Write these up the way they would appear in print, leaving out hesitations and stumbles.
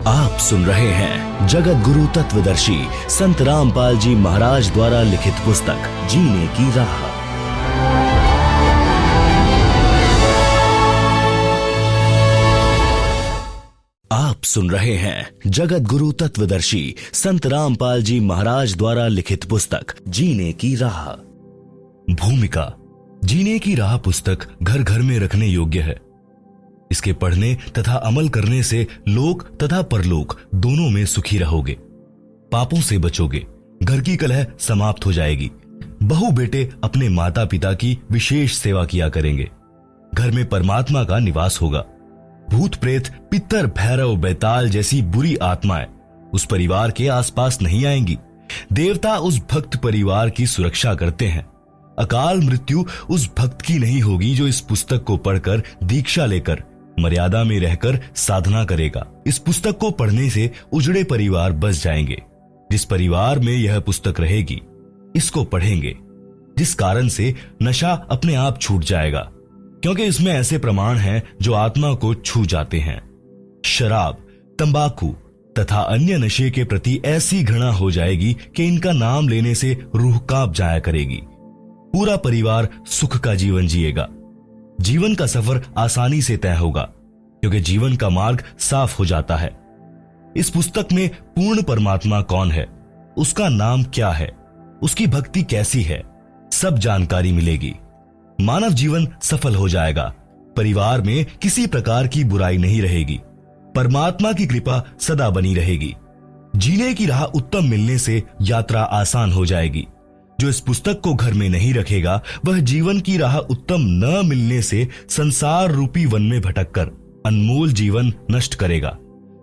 आप सुन रहे हैं जगत गुरु तत्वदर्शी संत रामपाल जी महाराज द्वारा लिखित पुस्तक जीने की राह। आप सुन रहे हैं जगत गुरु तत्वदर्शी संत रामपाल जी महाराज द्वारा लिखित पुस्तक जीने की राह। भूमिका। जीने की राह पुस्तक घर घर में रखने योग्य है। इसके पढ़ने तथा अमल करने से लोक तथा परलोक दोनों में सुखी रहोगे, पापों से बचोगे, घर की कलह समाप्त हो जाएगी, बहू बेटे अपने माता पिता की विशेष सेवा किया करेंगे, घर में परमात्मा का निवास होगा, भूत प्रेत पितर भैरव बैताल जैसी बुरी आत्माएं उस परिवार के आसपास नहीं आएंगी, देवता उस भक्त परिवार की सुरक्षा करते हैं, अकाल मृत्यु उस भक्त की नहीं होगी जो इस पुस्तक को पढ़कर दीक्षा लेकर मर्यादा में रहकर साधना करेगा। इस पुस्तक को पढ़ने से उजड़े परिवार बच जाएंगे। जिस परिवार में यह पुस्तक रहेगी, इसको पढ़ेंगे, जिस कारण से नशा अपने आप छूट जाएगा, क्योंकि इसमें ऐसे प्रमाण हैं जो आत्मा को छू जाते हैं। शराब, तंबाकू तथा अन्य नशे के प्रति ऐसी घृणा हो जाएगी कि इनका नाम लेने से रूह कांप जाया करेगी। पूरा परिवार सुख का जीवन जिएगा। जीवन का सफर आसानी से तय होगा, क्योंकि जीवन का मार्ग साफ हो जाता है। इस पुस्तक में पूर्ण परमात्मा कौन है, उसका नाम क्या है, उसकी भक्ति कैसी है, सब जानकारी मिलेगी। मानव जीवन सफल हो जाएगा। परिवार में किसी प्रकार की बुराई नहीं रहेगी। परमात्मा की कृपा सदा बनी रहेगी। जीने की राह उत्तम मिलने से यात्रा आसान हो जाएगी। जो इस पुस्तक को घर में नहीं रखेगा, वह जीवन की राह उत्तम न मिलने से संसार रूपी वन में भटककर अनमोल जीवन नष्ट करेगा।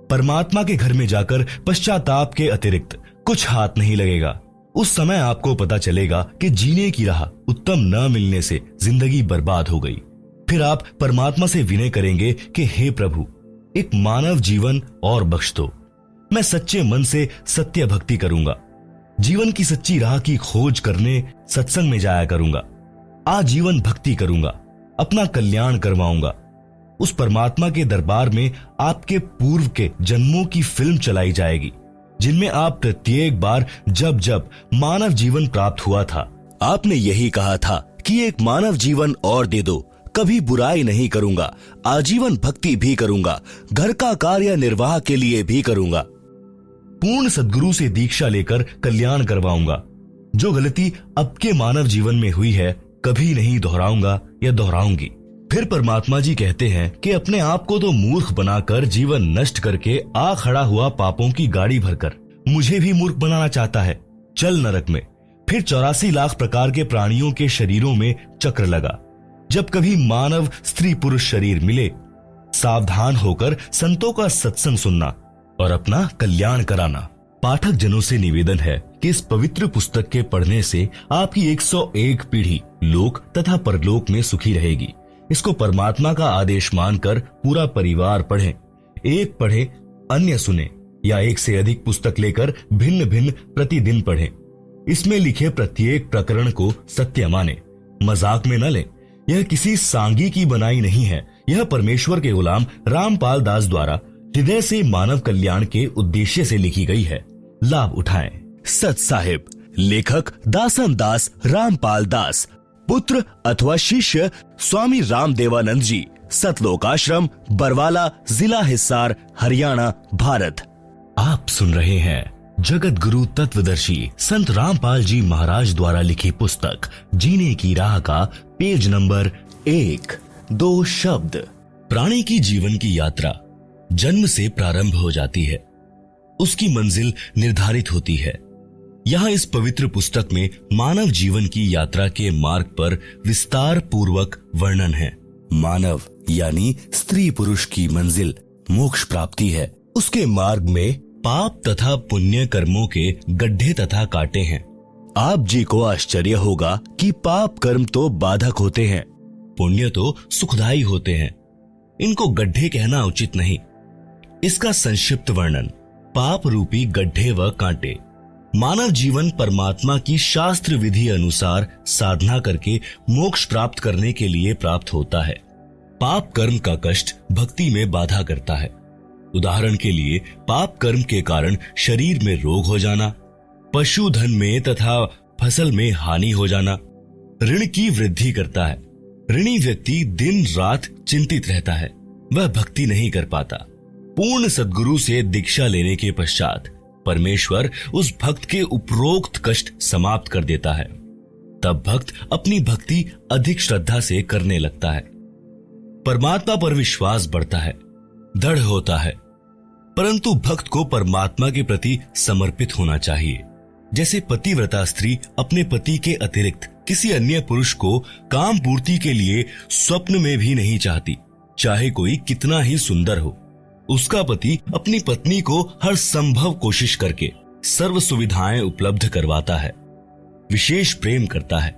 परमात्मा के घर में जाकर पश्चाताप के अतिरिक्त कुछ हाथ नहीं लगेगा। उस समय आपको पता चलेगा कि जीने की राह उत्तम न मिलने से जिंदगी बर्बाद हो गई। फिर आप परमात्मा से विनय करेंगे कि हे प्रभु, एक मानव जीवन और बख्श दो। मैं सच्चे मन से सत्य भक्ति करूंगा। जीवन की सच्ची राह की खोज करने सत्संग में जाया करूंगा। आजीवन भक्ति करूंगा, अपना कल्याण करवाऊंगा। उस परमात्मा के दरबार में आपके पूर्व के जन्मों की फिल्म चलाई जाएगी, जिनमें आप प्रत्येक बार जब जब मानव जीवन प्राप्त हुआ था, आपने यही कहा था कि एक मानव जीवन और दे दो, कभी बुराई नहीं करूंगा, आजीवन भक्ति भी करूंगा, घर का कार्य निर्वाह के लिए भी करूंगा, पूर्ण सद्गुरु से दीक्षा लेकर कल्याण करवाऊंगा। जो गलती अब के मानव जीवन में हुई है, कभी नहीं दोहराऊंगा या दोहराऊंगी। फिर परमात्मा जी कहते हैं कि अपने आप को तो मूर्ख बनाकर जीवन नष्ट करके आ खड़ा हुआ पापों की गाड़ी भरकर मुझे भी मूर्ख बनाना चाहता है। चल नरक में। फिर 84 लाख प्रकार के प्राणियों के शरीरों में चक्र लगा। जब कभी मानव स्त्री पुरुष शरीर मिले, सावधान होकर संतों का सत्संग सुनना और अपना कल्याण कराना। पाठक जनों से निवेदन है कि इस पवित्र पुस्तक के पढ़ने से आपकी 101 पीढ़ी लोक तथा परलोक में सुखी रहेगी। इसको परमात्मा का आदेश मानकर पूरा परिवार पढ़े। एक पढ़े, अन्य सुने, या एक से अधिक पुस्तक लेकर भिन्न भिन्न प्रतिदिन पढ़े। इसमें लिखे प्रत्येक प्रकरण को सत्य माने, मजाक में न ले। यह किसी सांगी की बनाई नहीं है। यह परमेश्वर के गुलाम रामपाल दास द्वारा हृदय से मानव कल्याण के उद्देश्य से लिखी गई है। लाभ उठाएं। सत साहिब। लेखक दासन दास रामपाल दास, पुत्र अथवा शिष्य स्वामी रामदेवानंद जी, सतलोक आश्रम, बरवाला, जिला हिसार, हरियाणा, भारत। आप सुन रहे हैं जगत गुरु तत्वदर्शी संत रामपाल जी महाराज द्वारा लिखी पुस्तक जीने की राह का पेज नंबर 1। 2 शब्द। प्राणी की जीवन की यात्रा जन्म से प्रारंभ हो जाती है। उसकी मंजिल निर्धारित होती है। यहाँ इस पवित्र पुस्तक में मानव जीवन की यात्रा के मार्ग पर विस्तार पूर्वक वर्णन है। मानव यानी स्त्री पुरुष की मंजिल मोक्ष प्राप्ति है। उसके मार्ग में पाप तथा पुण्य कर्मों के गड्ढे तथा कांटे हैं। आप जी को आश्चर्य होगा कि पाप कर्म तो बाधक होते हैं, पुण्य तो सुखदायी होते हैं। इनको गड्ढे कहना उचित नहीं। इसका संक्षिप्त वर्णन। पाप रूपी गड्ढे व कांटे। मानव जीवन परमात्मा की शास्त्र विधि अनुसार साधना करके मोक्ष प्राप्त करने के लिए प्राप्त होता है। पाप कर्म का कष्ट भक्ति में बाधा करता है। उदाहरण के लिए पाप कर्म के कारण शरीर में रोग हो जाना, पशुधन में तथा फसल में हानि हो जाना। ऋण की वृद्धि करता है। ऋणी व्यक्ति दिन रात चिंतित रहता है, वह भक्ति नहीं कर पाता। पूर्ण सद्गुरु से दीक्षा लेने के पश्चात परमेश्वर उस भक्त के उपरोक्त कष्ट समाप्त कर देता है। तब भक्त अपनी भक्ति अधिक श्रद्धा से करने लगता है। परमात्मा पर विश्वास बढ़ता है, दृढ़ होता है। परंतु भक्त को परमात्मा के प्रति समर्पित होना चाहिए। जैसे पतिव्रता स्त्री अपने पति के अतिरिक्त किसी अन्य पुरुष को काम पूर्ति के लिए स्वप्न में भी नहीं चाहती, चाहे कोई कितना ही सुंदर हो। उसका पति अपनी पत्नी को हर संभव कोशिश करके सर्व सुविधाएं उपलब्ध करवाता है, विशेष प्रेम करता है।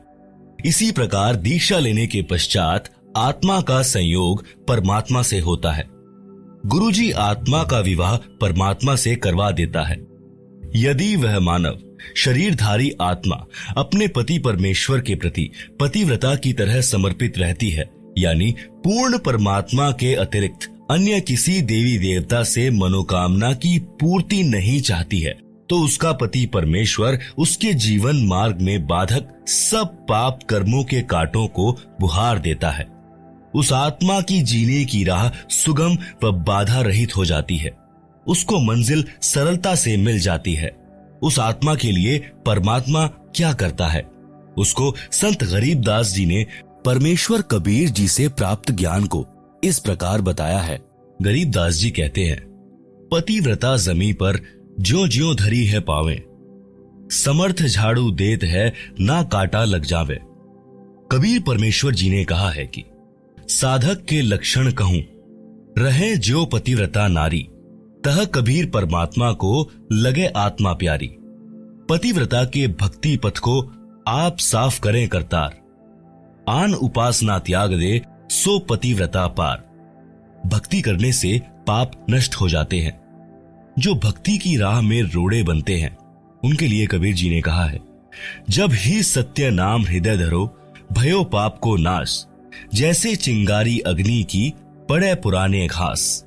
इसी प्रकार दीक्षा लेने के पश्चात आत्मा का संयोग परमात्मा से होता है। गुरुजी आत्मा का विवाह परमात्मा से करवा देता है। यदि वह मानव शरीरधारी आत्मा अपने पति परमेश्वर के प्रति पतिव्रता की तरह समर्पित रहती है, यानी पूर्ण परमात्मा के अतिरिक्त अन्य किसी देवी देवता से मनोकामना की पूर्ति नहीं चाहती है, तो उसका पति परमेश्वर उसके जीवन मार्ग में बाधक सब पाप कर्मों के कांटों को बुहार देता है। उस आत्मा की जीने की राह सुगम व बाधा रहित हो जाती है। उसको मंजिल सरलता से मिल जाती है। उस आत्मा के लिए परमात्मा क्या करता है, उसको संत गरीबदास जी ने परमेश्वर कबीर जी से प्राप्त ज्ञान को इस प्रकार बताया है। गरीबदास जी कहते हैं, पतिव्रता जमी पर ज्यों ज्यों धरी है पावे, समर्थ झाड़ू देत है ना काटा लग जावे। कबीर परमेश्वर जी ने कहा है कि साधक के लक्षण कहूं, रहे ज्यो पतिव्रता नारी, तह कबीर परमात्मा को लगे आत्मा प्यारी। पतिव्रता के भक्ति पथ को आप साफ करें करतार, आन उपासना त्याग दे सो पतिव्रता पार। भक्ति करने से पाप नष्ट हो जाते हैं। जो भक्ति की राह में रोड़े बनते हैं, उनके लिए कबीर जी ने कहा है, जब ही सत्य नाम हृदय धरो, भयो पाप को नाश, जैसे चिंगारी अग्नि की पड़े पुराने घास।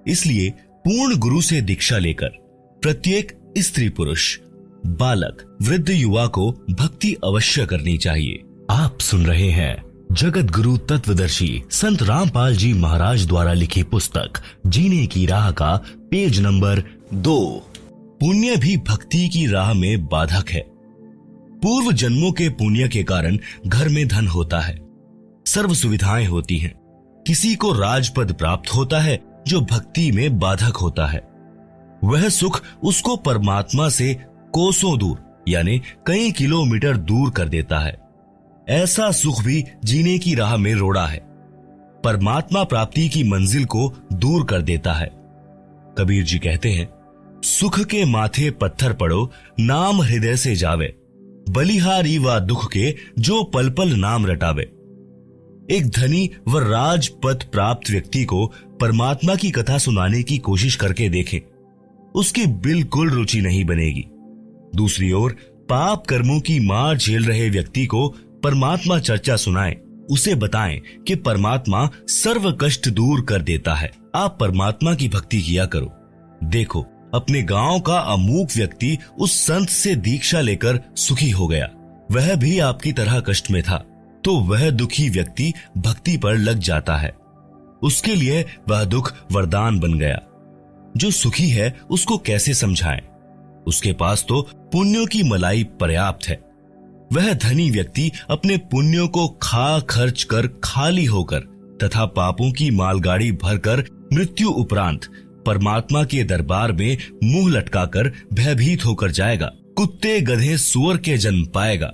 इसलिए पूर्ण गुरु से दीक्षा लेकर प्रत्येक स्त्री पुरुष, बालक, वृद्ध, युवा को भक्ति अवश्य करनी चाहिए। आप सुन रहे हैं जगत गुरु तत्वदर्शी संत रामपाल जी महाराज द्वारा लिखी पुस्तक जीने की राह का पेज नंबर 2। पुण्य भी भक्ति की राह में बाधक है। पूर्व जन्मों के पुण्य के कारण घर में धन होता है, सर्व सुविधाएं होती हैं। किसी को राजपद प्राप्त होता है जो भक्ति में बाधक होता है। वह सुख उसको परमात्मा से कोसों दूर यानी कई किलोमीटर दूर कर देता है। ऐसा सुख भी जीने की राह में रोड़ा है, परमात्मा प्राप्ति की मंजिल को दूर कर देता है। कबीर जी कहते हैं, सुख के माथे पत्थर पड़ो, नाम हृदय से जावे, बलिहारी व दुख के जो पल पल नाम रटावे। एक धनी व राजपद प्राप्त व्यक्ति को परमात्मा की कथा सुनाने की कोशिश करके देखें, उसकी बिल्कुल रुचि नहीं बनेगी। दूसरी ओर पाप कर्मों की मार झेल रहे व्यक्ति को परमात्मा चर्चा सुनाएं, उसे बताएं कि परमात्मा सर्व कष्ट दूर कर देता है। आप परमात्मा की भक्ति किया करो। देखो, अपने गांव का अमूक व्यक्ति उस संत से दीक्षा लेकर सुखी हो गया। वह भी आपकी तरह कष्ट में था, तो वह दुखी व्यक्ति भक्ति पर लग जाता है। उसके लिए वह दुख वरदान बन गया। जो सुखी है उसको कैसे समझाएं? उसके पास तो पुण्यों की मलाई पर्याप्त है। वह धनी व्यक्ति अपने पुण्यों को खा खर्च कर खाली होकर तथा पापों की मालगाड़ी भरकर मृत्यु उपरांत परमात्मा के दरबार में मुंह लटकाकर भयभीत होकर जाएगा। कुत्ते गधे सुअर के जन्म पाएगा।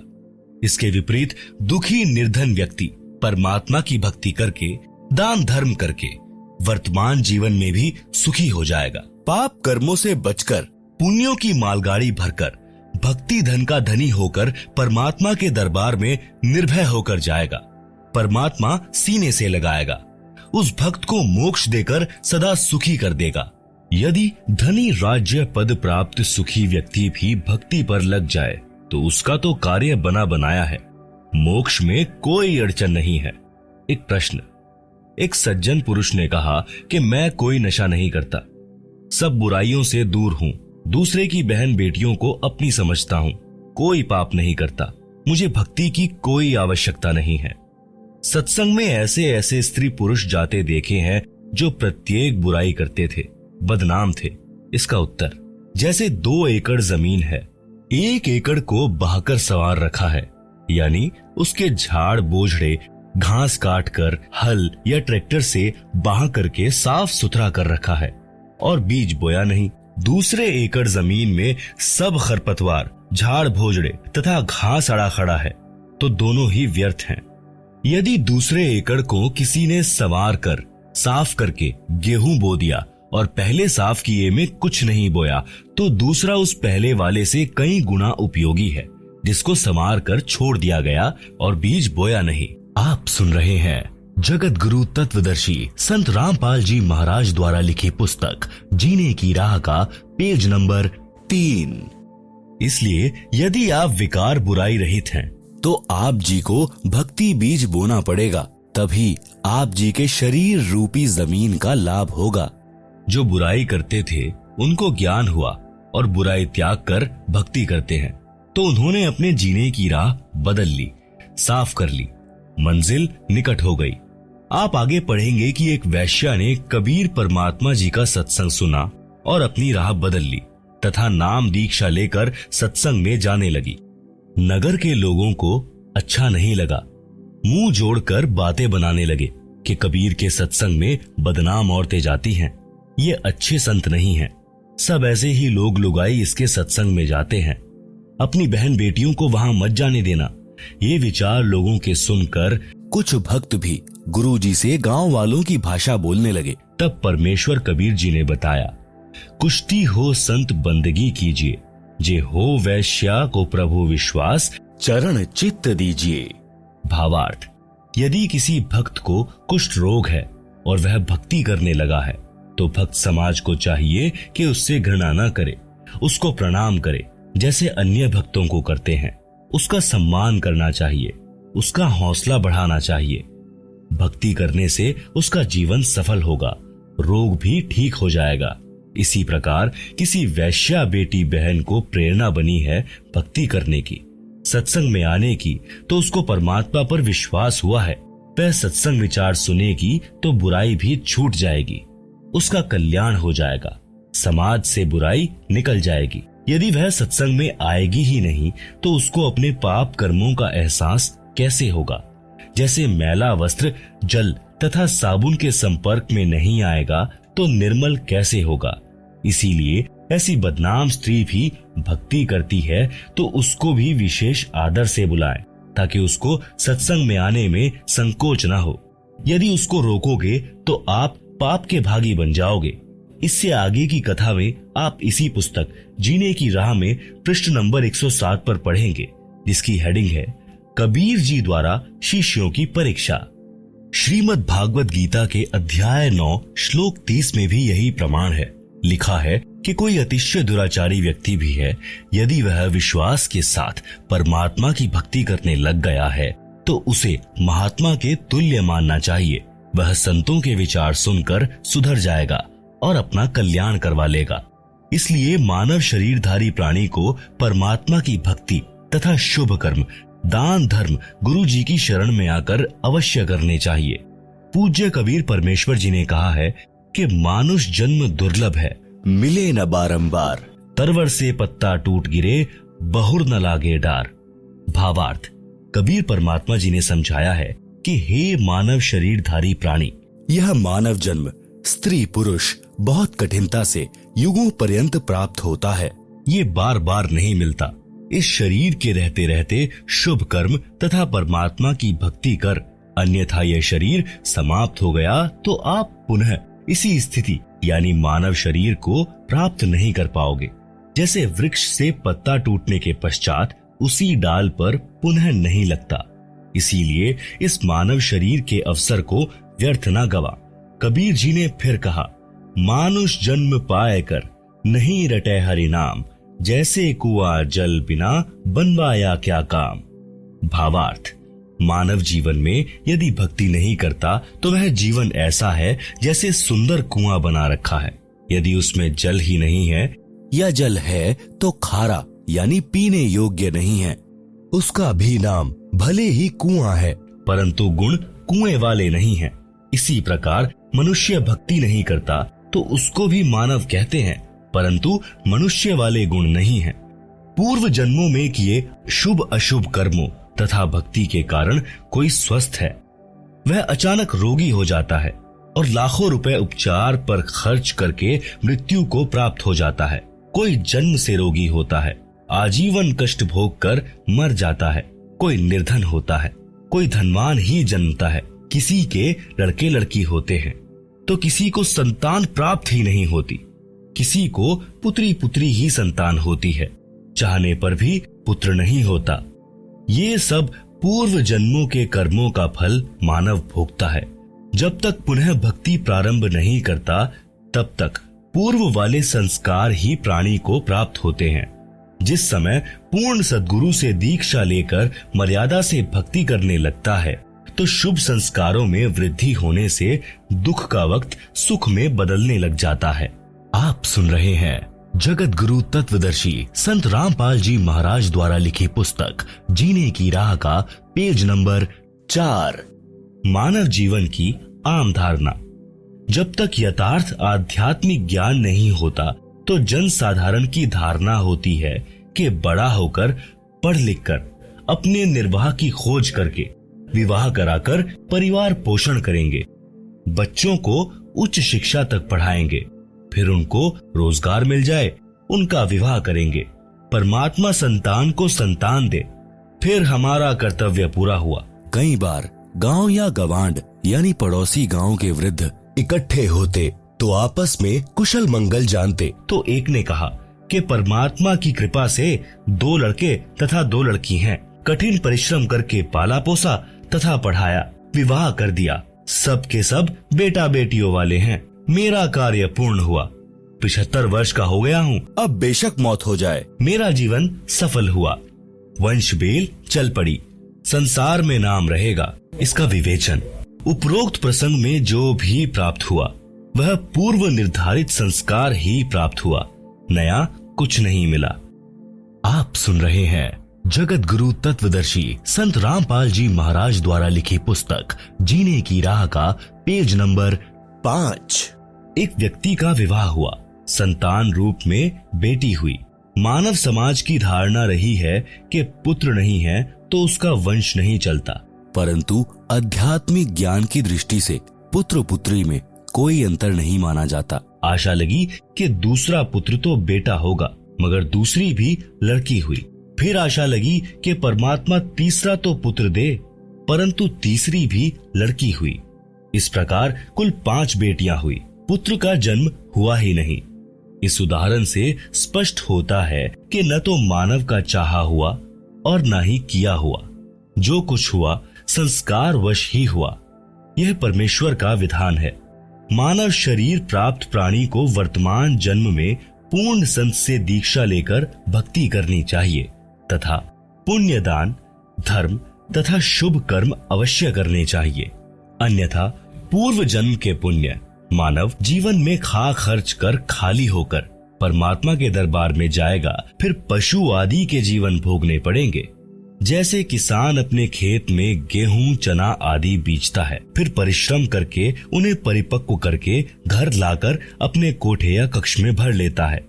इसके विपरीत दुखी निर्धन व्यक्ति परमात्मा की भक्ति करके, दान धर्म करके वर्तमान जीवन में भी सुखी हो जाएगा। पाप कर्मों से बचकर पुण्यों की मालगाड़ी भरकर भक्ति धन का धनी होकर परमात्मा के दरबार में निर्भय होकर जाएगा। परमात्मा सीने से लगाएगा, उस भक्त को मोक्ष देकर सदा सुखी कर देगा। यदि धनी राज्य पद प्राप्त सुखी व्यक्ति भी भक्ति पर लग जाए तो उसका तो कार्य बना बनाया है, मोक्ष में कोई अड़चन नहीं है। एक प्रश्न। एक सज्जन पुरुष ने कहा कि मैं कोई नशा नहीं करता, सब बुराइयों से दूर हूँ, दूसरे की बहन बेटियों को अपनी समझता हूँ, कोई पाप नहीं करता, मुझे भक्ति की कोई आवश्यकता नहीं है। सत्संग में ऐसे ऐसे स्त्री पुरुष जाते देखे हैं जो प्रत्येक बुराई करते थे, बदनाम थे। इसका उत्तर, जैसे 2 एकड़ जमीन है, 1 एकड़ को बहाकर सवार रखा है, यानी उसके झाड़ बोझड़े घास काट कर हल या ट्रैक्टर से बहा करके साफ सुथरा कर रखा है और बीज बोया नहीं। दूसरे एकड़ जमीन में सब खरपतवार, झाड़ भोजड़े तथा घास अड़ा खड़ा है, तो दोनों ही व्यर्थ हैं। यदि दूसरे एकड़ को किसी ने संवार कर साफ करके गेहूं बो दिया और पहले साफ किए में कुछ नहीं बोया, तो दूसरा उस पहले वाले से कई गुना उपयोगी है, जिसको संवार कर छोड़ दिया गया और बीज बोया नहीं। आप सुन रहे हैं जगत गुरु तत्वदर्शी संत रामपाल जी महाराज द्वारा लिखी पुस्तक जीने की राह का पेज नंबर 3। इसलिए यदि आप विकार बुराई रहित हैं, तो आप जी को भक्ति बीज बोना पड़ेगा, तभी आप जी के शरीर रूपी जमीन का लाभ होगा। जो बुराई करते थे उनको ज्ञान हुआ और बुराई त्याग कर भक्ति करते हैं, तो उन्होंने अपने जीने की राह बदल ली, साफ कर ली, मंजिल निकट हो गई। आप आगे पढ़ेंगे कि एक वैश्या ने कबीर परमात्मा जी का सत्संग सुना और अपनी राह बदल ली तथा नाम दीक्षा लेकर सत्संग में जाने लगी। नगर के लोगों को अच्छा नहीं लगा, मुंह जोड़कर बातें बनाने लगे कि कबीर के सत्संग में बदनाम औरतें जाती हैं, ये अच्छे संत नहीं हैं। सब ऐसे ही लोग लुगाई इसके सत्संग में जाते हैं, अपनी बहन बेटियों को वहां मत जाने देना। ये विचार लोगों के सुनकर कुछ भक्त भी गुरुजी से गांव वालों की भाषा बोलने लगे। तब परमेश्वर कबीर जी ने बताया, कुश्ती हो संत बंदगी कीजिए, जे हो वैश्या को प्रभु विश्वास, चरण चित्त दीजिए। भावार्थ, यदि किसी भक्त को कुष्ठ रोग है और वह भक्ति करने लगा है, तो भक्त समाज को चाहिए कि उससे घृणा न करे, उसको प्रणाम करे जैसे अन्य भक्तों को करते हैं। उसका सम्मान करना चाहिए, उसका हौसला बढ़ाना चाहिए। भक्ति करने से उसका जीवन सफल होगा, रोग भी ठीक हो जाएगा। इसी प्रकार किसी वैश्या बेटी बहन को प्रेरणा बनी है भक्ति करने की, सत्संग में आने की, तो उसको परमात्मा पर विश्वास हुआ है। वह सत्संग विचार सुनेगी तो बुराई भी छूट जाएगी, उसका कल्याण हो जाएगा, समाज से बुराई निकल जाएगी। यदि वह सत्संग में आएगी ही नहीं, तो उसको अपने पाप कर्मों का एहसास कैसे होगा। जैसे मैला वस्त्र जल तथा साबुन के संपर्क में नहीं आएगा तो निर्मल कैसे होगा। इसीलिए ऐसी बदनाम स्त्री भी भक्ति करती है तो उसको भी विशेष आदर से बुलाएं, ताकि उसको सत्संग में आने में संकोच न हो। यदि उसको रोकोगे तो आप पाप के भागी बन जाओगे। इससे आगे की कथा में आप इसी पुस्तक जीने की राह में पृष्ठ नंबर 107 पर पढ़ेंगे, जिसकी हेडिंग है कबीर जी द्वारा शिष्यों की परीक्षा। श्रीमद् भागवत गीता के अध्याय 9 श्लोक 30 में भी यही प्रमाण है। लिखा है कि कोई अतिशय दुराचारी व्यक्ति भी है, यदि वह विश्वास के साथ परमात्मा की भक्ति करने लग गया है, तो उसे महात्मा के तुल्य मानना चाहिए। वह संतों के विचार सुनकर सुधर जाएगा और अपना कल्याण करवा लेगा। इसलिए मानव शरीरधारी प्राणी को परमात्मा की भक्ति तथा शुभ कर्म, दान धर्म गुरु जी की शरण में आकर अवश्य करने चाहिए। पूज्य कबीर परमेश्वर जी ने कहा है कि मानुष जन्म दुर्लभ है, मिले न बारंबार, तरवर से पत्ता टूट गिरे, बहुर न लागे डार। भावार्थ, कबीर परमात्मा जी ने समझाया है कि हे मानव शरीरधारी प्राणी, यह मानव जन्म स्त्री पुरुष बहुत कठिनता से युगों पर्यंत प्राप्त होता है। ये बार बार नहीं मिलता। इस शरीर के रहते रहते शुभ कर्म तथा परमात्मा की भक्ति कर, अन्यथा यह शरीर समाप्त हो गया तो आप पुनः इसी स्थिति यानी मानव शरीर को प्राप्त नहीं कर पाओगे। जैसे वृक्ष से पत्ता टूटने के पश्चात उसी डाल पर पुनः नहीं लगता। इसीलिए इस मानव शरीर के अवसर को व्यर्थ न गवा। कबीर जी ने फिर कहा, मानुष जन्म पाए कर नहीं रटे हरि नाम, जैसे कुआं जल बिना बनवाया क्या काम। भावार्थ, मानव जीवन में यदि भक्ति नहीं करता तो वह जीवन ऐसा है जैसे सुंदर कुआं बना रखा है, यदि उसमें जल ही नहीं है या जल है तो खारा यानी पीने योग्य नहीं है। उसका भी नाम भले ही कुआं है, परंतु गुण कुएं वाले नहीं हैं। इसी प्रकार मनुष्य भक्ति नहीं करता तो उसको भी मानव कहते हैं, परंतु मनुष्य वाले गुण नहीं हैं। पूर्व जन्मों में किए शुभ अशुभ कर्मों तथा भक्ति के कारण कोई स्वस्थ है, वह अचानक रोगी हो जाता है और लाखों रुपए उपचार पर खर्च करके मृत्यु को प्राप्त हो जाता है। कोई जन्म से रोगी होता है, आजीवन कष्ट भोग कर मर जाता है। कोई निर्धन होता है, कोई धनवान ही जन्मता है। किसी के लड़के लड़की होते हैं तो किसी को संतान प्राप्त ही नहीं होती, किसी को पुत्री पुत्री ही संतान होती है, चाहने पर भी पुत्र नहीं होता। ये सब पूर्व जन्मों के कर्मों का फल मानव भोगता है। जब तक पुनः भक्ति प्रारंभ नहीं करता तब तक पूर्व वाले संस्कार ही प्राणी को प्राप्त होते हैं। जिस समय पूर्ण सद्गुरु से दीक्षा लेकर मर्यादा से भक्ति करने लगता है तो शुभ संस्कारों में वृद्धि होने से दुख का वक्त सुख में बदलने लग जाता है। आप सुन रहे हैं जगत गुरु तत्वदर्शी संत रामपाल जी महाराज द्वारा लिखी पुस्तक जीने की राह का पेज नंबर 4, मानव जीवन की आम धारणा। जब तक यथार्थ आध्यात्मिक ज्ञान नहीं होता तो जन साधारण की धारणा होती है कि बड़ा होकर पढ़ लिखकर अपने निर्वाह की खोज करके विवाह कराकर परिवार पोषण करेंगे, बच्चों को उच्च शिक्षा तक पढ़ाएंगे, फिर उनको रोजगार मिल जाए उनका विवाह करेंगे, परमात्मा संतान को संतान दे, फिर हमारा कर्तव्य पूरा हुआ। कई बार गांव या गवांड यानी पड़ोसी गांव के वृद्ध इकट्ठे होते तो आपस में कुशल मंगल जानते तो एक ने कहा कि परमात्मा की कृपा से 2 लड़के तथा 2 लड़की हैं। कठिन परिश्रम करके पाला पोसा तथा पढ़ाया, विवाह कर दिया, सब के सब बेटा बेटियों वाले हैं। मेरा कार्य पूर्ण हुआ, 75 वर्ष का हो गया हूँ, अब बेशक मौत हो जाए, मेरा जीवन सफल हुआ, वंश बेल चल पड़ी, संसार में नाम रहेगा। इसका विवेचन उपरोक्त प्रसंग में जो भी प्राप्त हुआ वह पूर्व निर्धारित संस्कार ही प्राप्त हुआ, नया कुछ नहीं मिला। आप सुन रहे हैं जगत गुरु तत्वदर्शी संत रामपाल जी महाराज द्वारा लिखी पुस्तक जीने की राह का पेज नंबर 5। एक व्यक्ति का विवाह हुआ, संतान रूप में बेटी हुई। मानव समाज की धारणा रही है कि पुत्र नहीं है तो उसका वंश नहीं चलता, परंतु आध्यात्मिक ज्ञान की दृष्टि से पुत्र पुत्री में कोई अंतर नहीं माना जाता। आशा लगी कि दूसरा पुत्र तो बेटा होगा, मगर दूसरी भी लड़की हुई। फिर आशा लगी कि परमात्मा तीसरा तो पुत्र दे, परंतु तीसरी भी लड़की हुई। इस प्रकार कुल 5 बेटियां हुई, पुत्र का जन्म हुआ ही नहीं। इस उदाहरण से स्पष्ट होता है कि न तो मानव का चाहा हुआ और न ही किया हुआ, जो कुछ हुआ संस्कार वश ही हुआ। यह परमेश्वर का विधान है। मानव शरीर प्राप्त प्राणी को वर्तमान जन्म में पूर्ण संत से दीक्षा लेकर भक्ति करनी चाहिए तथा पुण्य दान, धर्म तथा शुभ कर्म अवश्य करने चाहिए। अन्यथा पूर्व जन्म के पुण्य मानव जीवन में खा खर्च कर खाली होकर परमात्मा के दरबार में जाएगा, फिर पशु आदि के जीवन भोगने पड़ेंगे। जैसे किसान अपने खेत में गेहूं, चना आदि बीजता है, फिर परिश्रम करके उन्हें परिपक्व करके घर लाकर अपने कोठे या कक्ष में भर लेता है।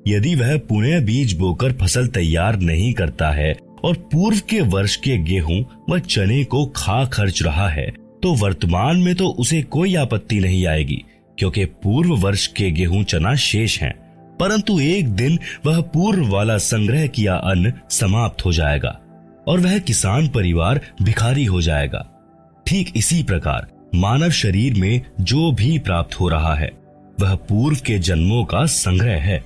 यदि वह पुनः बीज बोकर फसल तैयार नहीं करता है और पूर्व के वर्ष के गेहूं व चने को खा खर्च रहा है तो वर्तमान में तो उसे कोई आपत्ति नहीं आएगी, क्योंकि पूर्व वर्ष के गेहूं चना शेष हैं, परंतु एक दिन वह पूर्व वाला संग्रह किया अन्न समाप्त हो जाएगा और वह किसान परिवार भिखारी हो जाएगा। ठीक इसी प्रकार मानव शरीर में जो भी प्राप्त हो रहा है वह पूर्व के जन्मों का संग्रह है।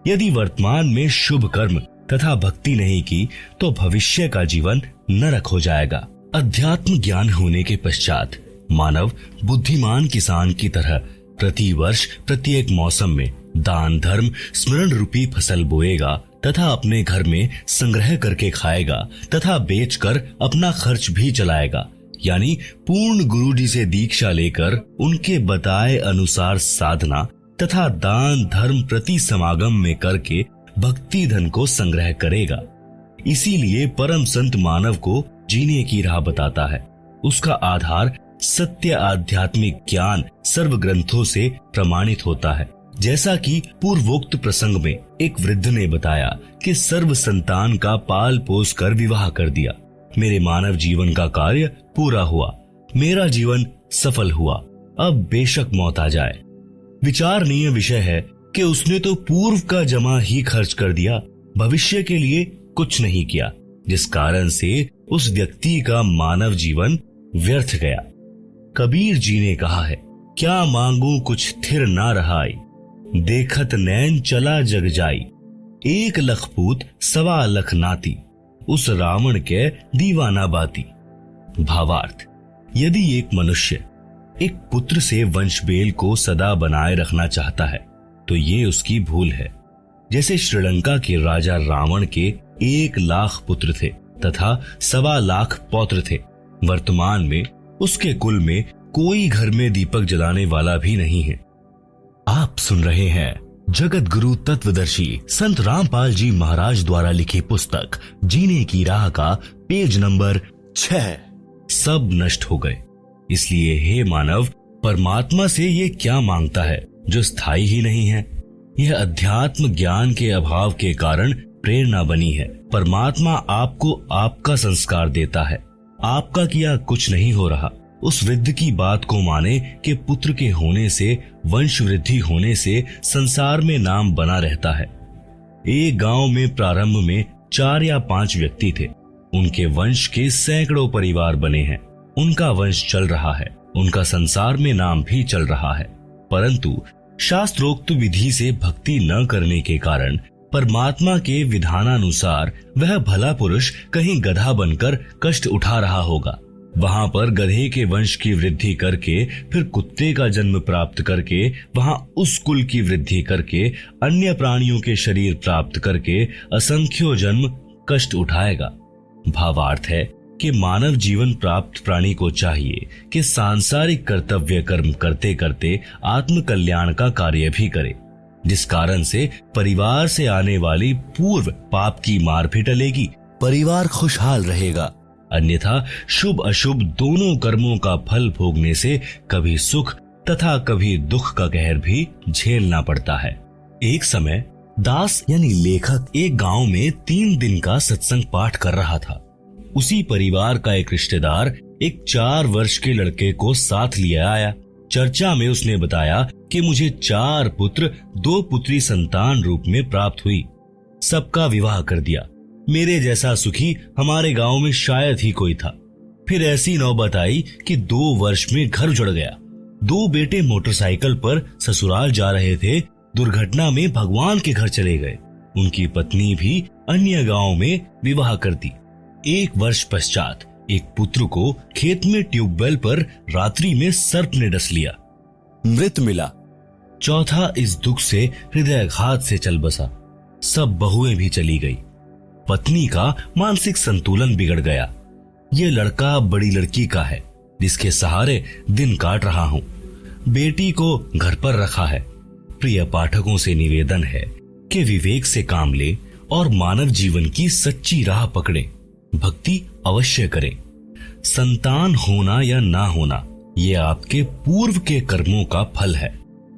यदि वर्तमान में शुभ कर्म तथा भक्ति नहीं की तो भविष्य का जीवन नरक हो जाएगा। अध्यात्म ज्ञान होने के पश्चात मानव बुद्धिमान किसान की तरह प्रति वर्ष प्रत्येक मौसम में दान धर्म स्मरण रूपी फसल बोएगा तथा अपने घर में संग्रह करके खाएगा तथा बेचकर अपना खर्च भी चलाएगा। यानी पूर्ण गुरु जी से दीक्षा लेकर उनके बताए अनुसार साधना तथा दान धर्म प्रति समागम में करके भक्ति धन को संग्रह करेगा। इसीलिए परम संत मानव को जीने की राह बताता है। उसका आधार सत्य आध्यात्मिक ज्ञान सर्व ग्रंथों से प्रमाणित होता है। जैसा कि पूर्वोक्त प्रसंग में एक वृद्ध ने बताया कि सर्व संतान का पाल पोस कर विवाह कर दिया। मेरे मानव जीवन का कार्य पूरा हुआ, मेरा जीवन सफल हुआ, अब बेशक मौत आ जाए। विचारणीय विषय है कि उसने तो पूर्व का जमा ही खर्च कर दिया, भविष्य के लिए कुछ नहीं किया, जिस कारण से उस व्यक्ति का मानव जीवन व्यर्थ गया। कबीर जी ने कहा है, क्या मांगू कुछ थिर ना रहाई, देखत नैन चला जग जाई, 1 लख पूत 1.25 लख नाती, उस रावण के दीवाना बाती। भावार्थ, यदि एक मनुष्य एक पुत्र से वंशबेल को सदा बनाए रखना चाहता है तो ये उसकी भूल है। जैसे श्रीलंका के राजा रावण के 1 लाख पुत्र थे तथा 1.25 लाख पौत्र थे। वर्तमान में उसके कुल में कोई घर में दीपक जलाने वाला भी नहीं है। आप सुन रहे हैं जगत गुरु तत्वदर्शी संत रामपाल जी महाराज द्वारा लिखी पुस्तक जीने की राह का पेज नंबर 6। सब नष्ट हो गए, इसलिए हे मानव, परमात्मा से ये क्या मांगता है जो स्थायी ही नहीं है। यह अध्यात्म ज्ञान के अभाव के कारण प्रेरणा बनी है। परमात्मा आपको आपका संस्कार देता है, आपका किया कुछ नहीं हो रहा। उस वृद्ध की बात को माने कि पुत्र के होने से, वंश वृद्धि होने से संसार में नाम बना रहता है। एक गांव में प्रारंभ में 4 या 5 व्यक्ति थे। उनके वंश के सैकड़ों परिवार बने हैं। उनका वंश चल रहा है, उनका संसार में नाम भी चल रहा है। परंतु शास्त्रोक्त विधि से भक्ति न करने के कारण परमात्मा के विधानानुसार वह भला पुरुष कहीं गधा बनकर कष्ट उठा रहा होगा। वहां पर गधे के वंश की वृद्धि करके, फिर कुत्ते का जन्म प्राप्त करके, वहां उस कुल की वृद्धि करके, अन्य प्राणियों के शरीर प्राप्त करके असंख्यों जन्म कष्ट उठाएगा। भावार्थ है कि मानव जीवन प्राप्त प्राणी को चाहिए कि सांसारिक कर्तव्य कर्म करते करते आत्म कल्याण का कार्य भी करे, जिस कारण से परिवार से आने वाली पूर्व पाप की मार भी टलेगी, परिवार खुशहाल रहेगा। अन्यथा शुभ अशुभ दोनों कर्मों का फल भोगने से कभी सुख तथा कभी दुख का कहर भी झेलना पड़ता है। एक समय दास यानी लेखक एक गांव में 3 दिन का सत्संग पाठ कर रहा था। उसी परिवार का एक रिश्तेदार एक 4 वर्ष के लड़के को साथ लिए आया। चर्चा में उसने बताया कि मुझे 4 पुत्र 2 पुत्री संतान रूप में प्राप्त हुई, सबका विवाह कर दिया। मेरे जैसा सुखी हमारे गांव में शायद ही कोई था। फिर ऐसी नौबत आई कि 2 वर्ष में घर उजड़ गया। 2 बेटे मोटरसाइकिल पर ससुराल जा रहे थे, दुर्घटना में भगवान के घर चले गए। उनकी पत्नी भी अन्य गांव में विवाह कर दी। 1 वर्ष पश्चात एक पुत्र को खेत में ट्यूबवेल पर रात्रि में सर्प ने डस लिया, मृत मिला। चौथा इस दुख से हृदयाघात से चल बसा। सब बहुएं भी चली गई। पत्नी का मानसिक संतुलन बिगड़ गया। ये लड़का बड़ी लड़की का है, जिसके सहारे दिन काट रहा हूँ। बेटी को घर पर रखा है। प्रिय पाठकों से निवेदन है कि विवेक से काम ले और मानव जीवन की सच्ची राह पकड़े, भक्ति अवश्य करें। संतान होना या ना होना ये आपके पूर्व के कर्मों का फल है।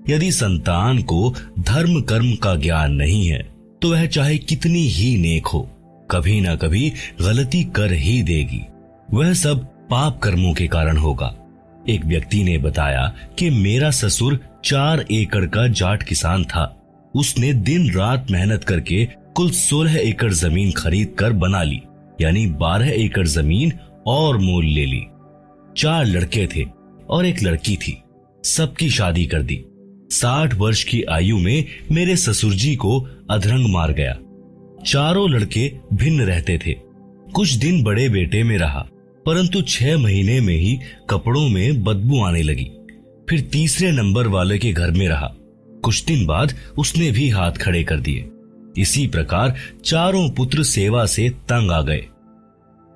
यदि संतान को धर्म कर्म का ज्ञान नहीं है तो वह चाहे कितनी ही नेक हो, कभी ना कभी गलती कर ही देगी। वह सब पाप कर्मों के कारण होगा। एक व्यक्ति ने बताया कि मेरा ससुर 4 एकड़ का जाट किसान था। उसने दिन रात मेहनत करके कुल 16 एकड़ जमीन खरीद कर बना ली, यानी 12 एकड़ जमीन और मोल ले ली। 4 लड़के थे और एक लड़की थी। सबकी शादी कर दी। 60 वर्ष की आयु में मेरे ससुर जी को अधरंग मार गया। चारों लड़के भिन्न रहते थे। कुछ दिन बड़े बेटे में रहा, परंतु 6 महीने में ही कपड़ों में बदबू आने लगी। फिर तीसरे नंबर वाले के घर में रहा। कुछ दिन बाद उसने भी हाथ खड़े कर दिए। इसी प्रकार चारों पुत्र सेवा से तंग आ गए।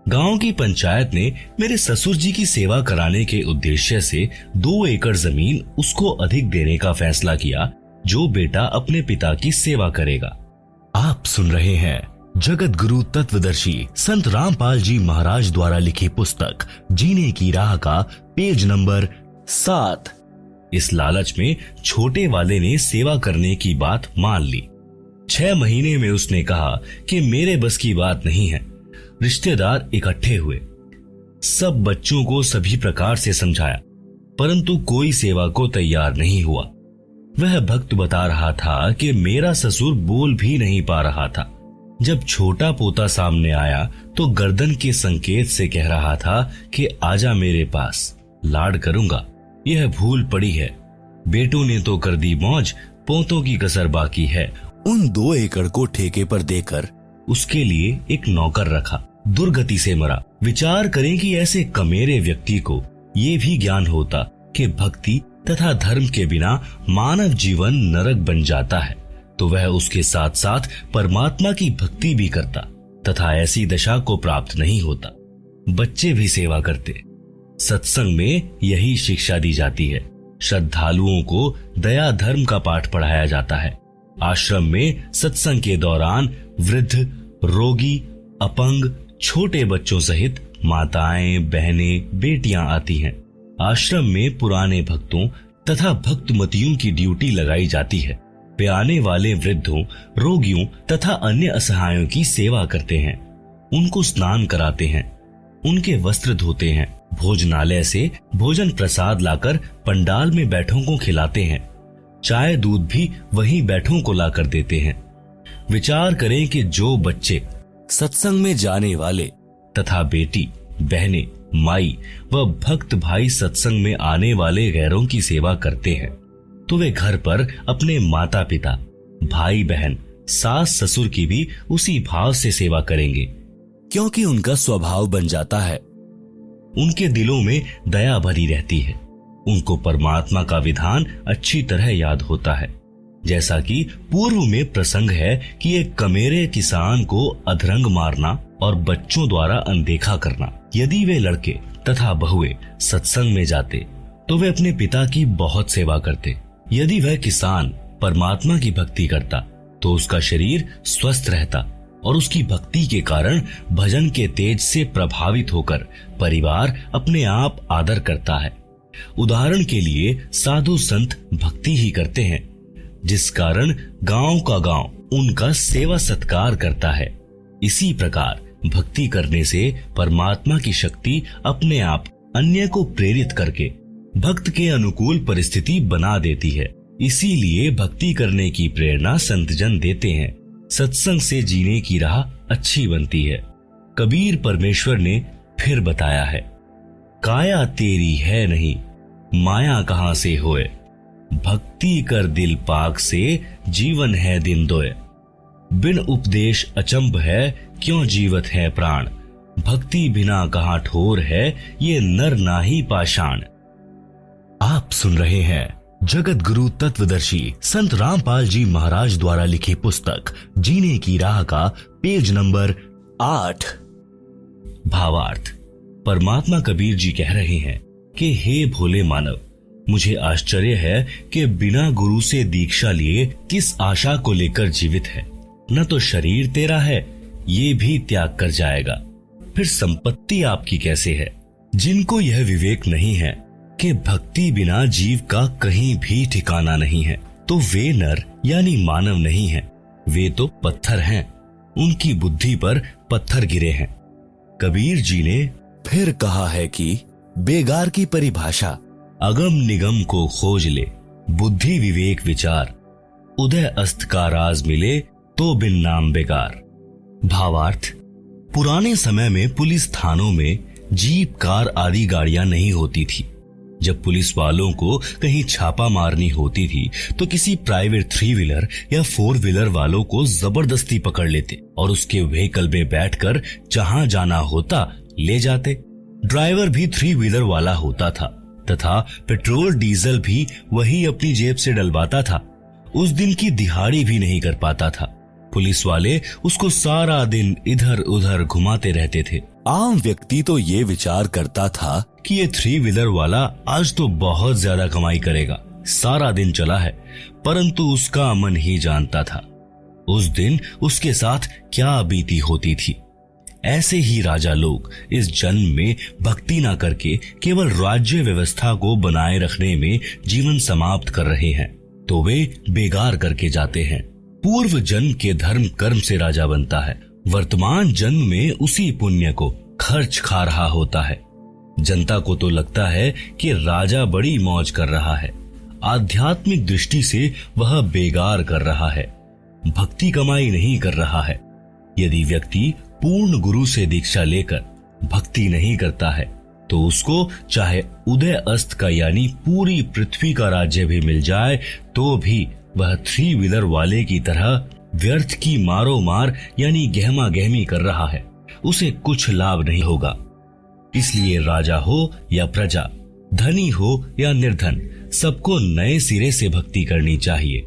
गांव की पंचायत ने मेरे ससुर जी की सेवा कराने के उद्देश्य से 2 एकड़ जमीन उसको अधिक देने का फैसला किया जो बेटा अपने पिता की सेवा करेगा। आप सुन रहे हैं जगत गुरु तत्वदर्शी संत रामपाल जी महाराज द्वारा लिखी पुस्तक जीने की राह का पेज नंबर 7। इस लालच में छोटे वाले ने सेवा करने की बात मान ली। 6 महीने में उसने कहा कि मेरे बस की बात नहीं है। रिश्तेदार इकट्ठे हुए, सब बच्चों को सभी प्रकार से समझाया, परंतु कोई सेवा को तैयार नहीं हुआ। वह भक्त बता रहा था कि मेरा ससुर बोल भी नहीं पा रहा था। जब छोटा पोता सामने आया तो गर्दन के संकेत से कह रहा था कि आजा मेरे पास, लाड करूंगा। यह भूल पड़ी है, बेटों ने तो कर दी मौज, पोतों की कसर बाकी है। उन 2 एकड़ को ठेके पर देकर उसके लिए एक नौकर रखा, दुर्गति से मरा। विचार करें कि ऐसे कमेरे व्यक्ति को ये भी ज्ञान होता कि भक्ति तथा धर्म के बिना मानव जीवन नरक बन जाता है, तो वह उसके साथ साथ परमात्मा की भक्ति भी करता तथा ऐसी दशा को प्राप्त नहीं होता। बच्चे भी सेवा करते। सत्संग में यही शिक्षा दी जाती है। श्रद्धालुओं को दया धर्म का पाठ पढ़ाया जाता है। आश्रम में सत्संग के दौरान वृद्ध, रोगी, अपंग, छोटे बच्चों सहित माताएं, बहनें, बेटियां आती हैं। आश्रम में पुराने भक्तों तथा भक्तमतियों की ड्यूटी लगाई जाती है। वे आने वाले वृद्धों, रोगियों तथा अन्य असहायों की सेवा करते हैं। उनको स्नान कराते हैं, उनके वस्त्र धोते हैं, भोजनालय से भोजन प्रसाद लाकर पंडाल में बैठों को खिलाते हैं। चाय दूध भी वहीं बैठों को लाकर देते हैं। विचार करें कि जो बच्चे सत्संग में जाने वाले तथा बेटी, बहनें, माई व भक्त भाई सत्संग में आने वाले गैरों की सेवा करते हैं, तो वे घर पर अपने माता पिता, भाई बहन, सास ससुर की भी उसी भाव से सेवा करेंगे, क्योंकि उनका स्वभाव बन जाता है। उनके दिलों में दया भरी रहती है। उनको परमात्मा का विधान अच्छी तरह याद होता है। जैसा कि पूर्व में प्रसंग है कि एक कमेरे किसान को अधरंग मारना और बच्चों द्वारा अनदेखा करना। यदि वे लड़के तथा बहुएं सत्संग में जाते तो वे अपने पिता की बहुत सेवा करते। यदि वह किसान परमात्मा की भक्ति करता तो उसका शरीर स्वस्थ रहता और उसकी भक्ति के कारण भजन के तेज से प्रभावित होकर परिवार अपने आप आदर करता है। उदाहरण के लिए साधु संत भक्ति ही करते हैं, जिस कारण गांव का गांव उनका सेवा सत्कार करता है। इसी प्रकार भक्ति करने से परमात्मा की शक्ति अपने आप अन्य को प्रेरित करके भक्त के अनुकूल परिस्थिति बना देती है। इसीलिए भक्ति करने की प्रेरणा संतजन देते हैं। सत्संग से जीने की राह अच्छी बनती है। कबीर परमेश्वर ने फिर बताया है, काया तेरी है नहीं, माया कहां से होए, भक्ति कर दिल पाक से, जीवन है दिन दोए। बिन उपदेश अचंभ है, क्यों जीवत है प्राण, भक्ति बिना कहां ठोर है, ये नर नाही पाषाण। आप सुन रहे हैं जगत गुरु तत्वदर्शी संत रामपाल जी महाराज द्वारा लिखी पुस्तक जीने की राह का पेज नंबर 8। भावार्थ। परमात्मा कबीर जी कह रहे हैं कि हे भोले मानव, मुझे आश्चर्य है कि बिना गुरु से दीक्षा लिए किस आशा को लेकर जीवित है। न तो शरीर तेरा है, ये भी त्याग कर जाएगा, फिर संपत्ति आपकी कैसे है। जिनको यह विवेक नहीं है कि भक्ति बिना जीव का कहीं भी ठिकाना नहीं है, तो वे नर यानी मानव नहीं हैं, वे तो पत्थर हैं। उनकी बुद्धि पर पत्थर गिरे हैं। कबीर जी ने फिर कहा है कि बेगार की परिभाषा अगम निगम को खोज ले, बुद्धि विवेक विचार, उदय अस्त का राज मिले तो बिन नाम बेकार। भावार्थ। पुराने समय में पुलिस थानों में जीप, कार आदि गाड़ियां नहीं होती थी। जब पुलिस वालों को कहीं छापा मारनी होती थी तो किसी प्राइवेट 3 व्हीलर या 4 व्हीलर वालों को जबरदस्ती पकड़ लेते और उसके व्हीकल में बैठकर जहां जाना होता ले जाते। ड्राइवर भी 3 व्हीलर वाला होता था तथा पेट्रोल डीजल भी वही अपनी जेब से डलवाता था। उस दिन की दिहाड़ी भी नहीं कर पाता था। पुलिस वाले उसको सारा दिन इधर उधर घुमाते रहते थे। आम व्यक्ति तो ये विचार करता था कि ये 3 व्हीलर वाला आज तो बहुत ज्यादा कमाई करेगा, सारा दिन चला है, परंतु उसका मन ही जानता था उस दिन उसके साथ क्या बीती होती थी। ऐसे ही राजा लोग इस जन्म में भक्ति ना करके केवल राज्य व्यवस्था को बनाए रखने में जीवन समाप्त कर रहे हैं, तो वे बेगार करके जाते हैं। पूर्व जन्म के धर्म कर्म से राजा बनता है, वर्तमान जन्म में उसी पुण्य को खर्च खा रहा होता है। जनता को तो लगता है कि राजा बड़ी मौज कर रहा है, आध्यात्मिक दृष्टि से वह बेगार कर रहा है, भक्ति कमाई नहीं कर रहा है। यदि व्यक्ति पूर्ण गुरु से दीक्षा लेकर भक्ति नहीं करता है तो उसको चाहे उदय अस्त का यानी पूरी पृथ्वी का राज्य भी मिल जाए तो भी वह 3 व्हीलर वाले की तरह व्यर्थ की मारो मार यानी गहमा गहमी कर रहा है, उसे कुछ लाभ नहीं होगा। इसलिए राजा हो या प्रजा, धनी हो या निर्धन, सबको नए सिरे से भक्ति करनी चाहिए,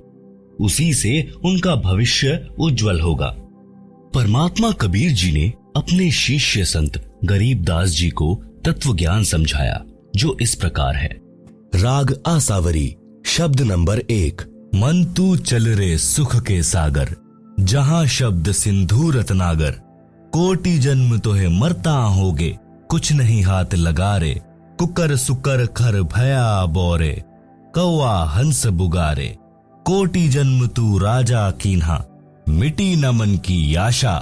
उसी से उनका भविष्य उज्जवल होगा। परमात्मा कबीर जी ने अपने शिष्य संत गरीबदास जी को तत्व ज्ञान समझाया, जो इस प्रकार है। राग आसावरी, शब्द नंबर 1। मन तू चल रे सुख के सागर, जहां शब्द सिंधु रत्नागर, कोटि जन्म तो है मरता होगे, कुछ नहीं हाथ लगा रे, कुकर सुकर खर भया बोरे, कौआ हंस बुगारे, कोटि जन्म तू राजा कीन्हा, मिटी न मन की आशा,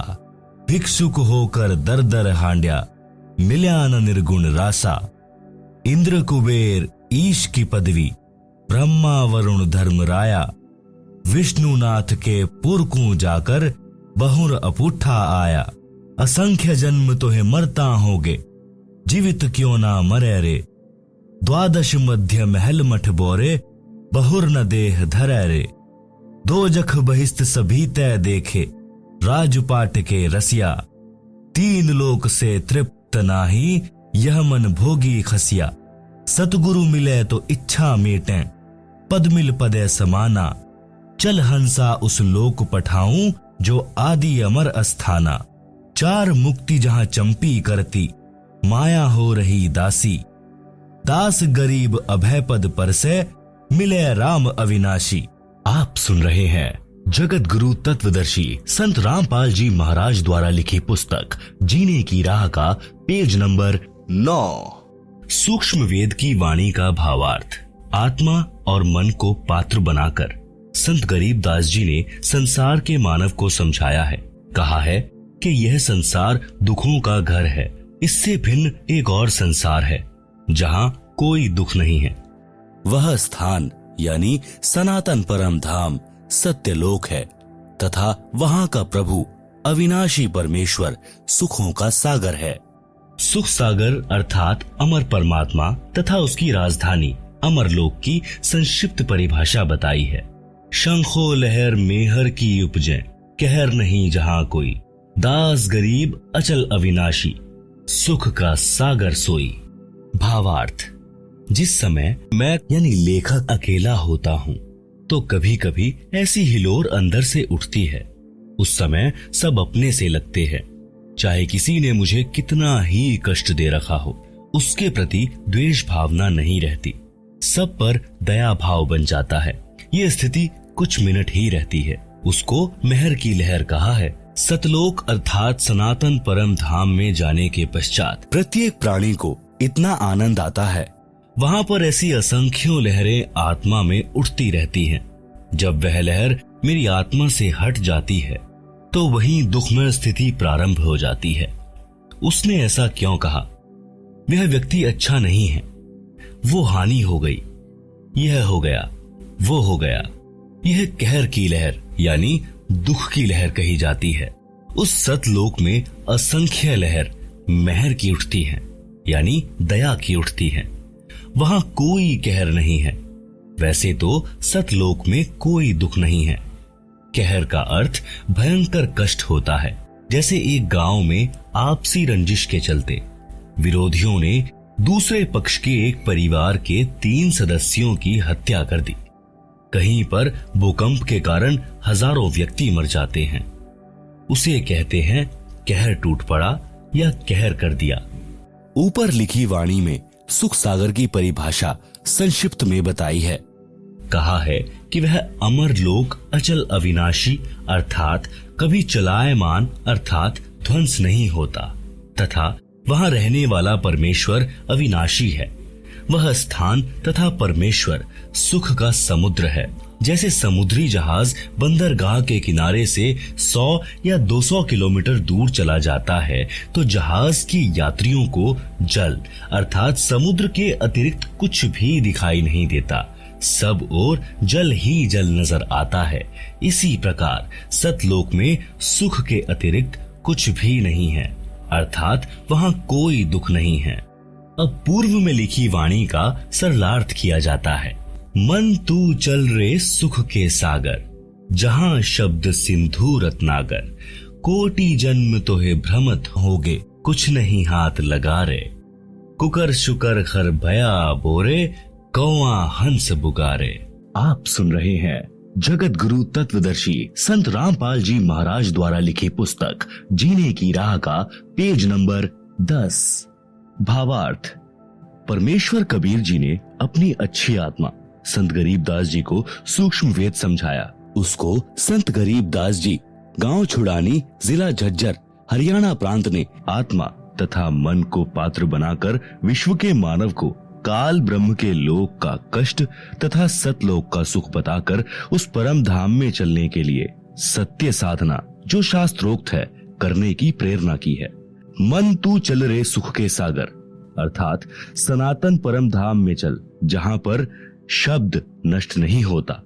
भिक्षुक होकर दर दर हांड्या, मिल्या न निर्गुण रासा, इंद्र कुबेर ईश की पदवी, ब्रह्मा वरुण धर्म राया, विष्णुनाथ के पुरकू जाकर बहुर अपुठा आया, असंख्य जन्म तो है मरता होगे, जीवित क्यों ना मरे रे, द्वादश मध्य महल मठ बोरे, बहुर न देह धरे रे, दो जख बहिस्त सभी तय देखे, राजपाट के रसिया, 3 लोक से तृप्त नाही, यह मन भोगी खसिया, सतगुरु मिले तो इच्छा मेटे, पद मिल पदे समाना, चल हंसा उस लोक पठाऊं, जो आदि अमर अस्थाना, 4 मुक्ति जहां चंपी करती, माया हो रही दासी, दास गरीब अभय पद पर से, मिले राम अविनाशी। आप सुन रहे हैं जगत गुरु तत्वदर्शी संत रामपाल जी महाराज द्वारा लिखी पुस्तक जीने की राह का पेज नंबर 9। सूक्ष्म वेद की वाणी का भावार्थ। आत्मा और मन को पात्र बनाकर संत गरीबदास जी ने संसार के मानव को समझाया है। कहा है कि यह संसार दुखों का घर है, इससे भिन्न एक और संसार है जहाँ कोई दुख नहीं है। वह स्थान यानी सनातन परम धाम सत्यलोक है तथा वहां का प्रभु अविनाशी परमेश्वर सुखों का सागर है। सुख सागर अर्थात अमर परमात्मा तथा उसकी राजधानी अमरलोक की संक्षिप्त परिभाषा बताई है। शंखो लहर मेहर की उपजे, कहर नहीं जहां कोई, दास गरीब अचल अविनाशी, सुख का सागर सोई। भावार्थ। जिस समय मैं यानी लेखक अकेला होता हूँ तो कभी कभी ऐसी हिलोर अंदर से उठती है। उस समय सब अपने से लगते हैं, चाहे किसी ने मुझे कितना ही कष्ट दे रखा हो, उसके प्रति द्वेष भावना नहीं रहती, सब पर दया भाव बन जाता है। ये स्थिति कुछ मिनट ही रहती है। उसको मेहर की लहर कहा है। सतलोक अर्थात सनातन परम धाम में जाने के पश्चात प्रत्येक प्राणी को इतना आनंद आता है। वहां पर ऐसी असंख्यों लहरें आत्मा में उठती रहती हैं। जब वह लहर मेरी आत्मा से हट जाती है तो वहीं दुखमय स्थिति प्रारंभ हो जाती है। उसने ऐसा क्यों कहा? वह व्यक्ति अच्छा नहीं है, वो हानि हो गई, यह हो गया, वो हो गया। यह कहर की लहर यानी दुख की लहर कही जाती है। उस सतलोक में असंख्य लहर मेहर की उठती हैं, यानी दया की उठती हैं। वहां कोई कहर नहीं है। वैसे तो सतलोक में कोई दुख नहीं है। कहर का अर्थ भयंकर कष्ट होता है। जैसे एक गांव में आपसी रंजिश के चलते विरोधियों ने दूसरे पक्ष के एक परिवार के 3 सदस्यों की हत्या कर दी। कहीं पर भूकंप के कारण हजारों व्यक्ति मर जाते हैं। उसे कहते हैं कहर टूट पड़ा या कहर कर दिया। ऊपर लिखी वाणी में सुख सागर की परिभाषा संक्षिप्त में बताई है। कहा है कि वह अमर लोक अचल अविनाशी अर्थात कभी चलायमान अर्थात ध्वंस नहीं होता तथा वहां रहने वाला परमेश्वर अविनाशी है। वह स्थान तथा परमेश्वर सुख का समुद्र है। जैसे समुद्री जहाज बंदरगाह के किनारे से 100 या 200 किलोमीटर दूर चला जाता है तो जहाज की यात्रियों को जल अर्थात समुद्र के अतिरिक्त कुछ भी दिखाई नहीं देता, सब ओर जल ही जल नजर आता है। इसी प्रकार सतलोक में सुख के अतिरिक्त कुछ भी नहीं है अर्थात वहां कोई दुख नहीं है। अब पूर्व में लिखी वाणी का सरलार्थ किया जाता है। मन तू चल रे सुख के सागर, जहां शब्द सिंधु रत्नागर, कोटि जन्म तोहे भ्रमत होगे, कुछ नहीं हाथ लगा रे, कुकर शुकर खर भया बोरे, कौआ हंस बुगारे। आप सुन रहे हैं जगत गुरु तत्वदर्शी संत रामपाल जी महाराज द्वारा लिखी पुस्तक जीने की राह का पेज नंबर 10। भावार्थ। परमेश्वर कबीर जी ने अपनी अच्छी आत्मा संत गरीबदास जी को सूक्ष्म वेद समझाया। उसको संत गरीबदास जी गांव छुड़ानी जिला झज्जर हरियाणा प्रांत ने आत्मा तथा मन को पात्र बनाकर विश्व के मानव को काल ब्रह्म के लोक का कष्ट तथा सतलोक का सुख बताकर उस परम धाम में चलने के लिए सत्य साधना जो शास्त्रोक्त है करने की प्रेरणा की है। मन तू चल रे सुख के सागर अर्थात सनातन परम धाम में चल जहां पर शब्द नष्ट नहीं होता।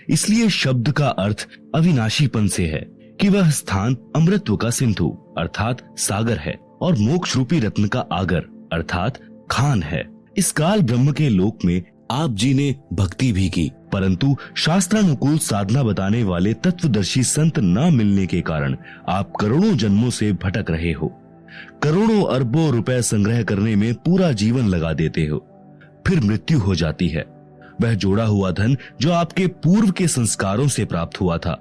इसलिए शब्द का अर्थ अविनाशीपन से है कि वह स्थान अमृतत्व का सिंधु अर्थात सागर है और मोक्ष रूपी रत्न का आगर अर्थात खान है। इस काल ब्रह्म के लोक में आप जी ने भक्ति भी की, परंतु शास्त्रानुकूल साधना बताने वाले तत्वदर्शी संत न मिलने के कारण आप करोड़ों जन्मों से भटक रहे हो। करोड़ों अरबों रुपए संग्रह करने में पूरा जीवन लगा देते हो, फिर मृत्यु हो जाती है। वह जोड़ा हुआ धन जो आपके पूर्व के संस्कारों से प्राप्त हुआ था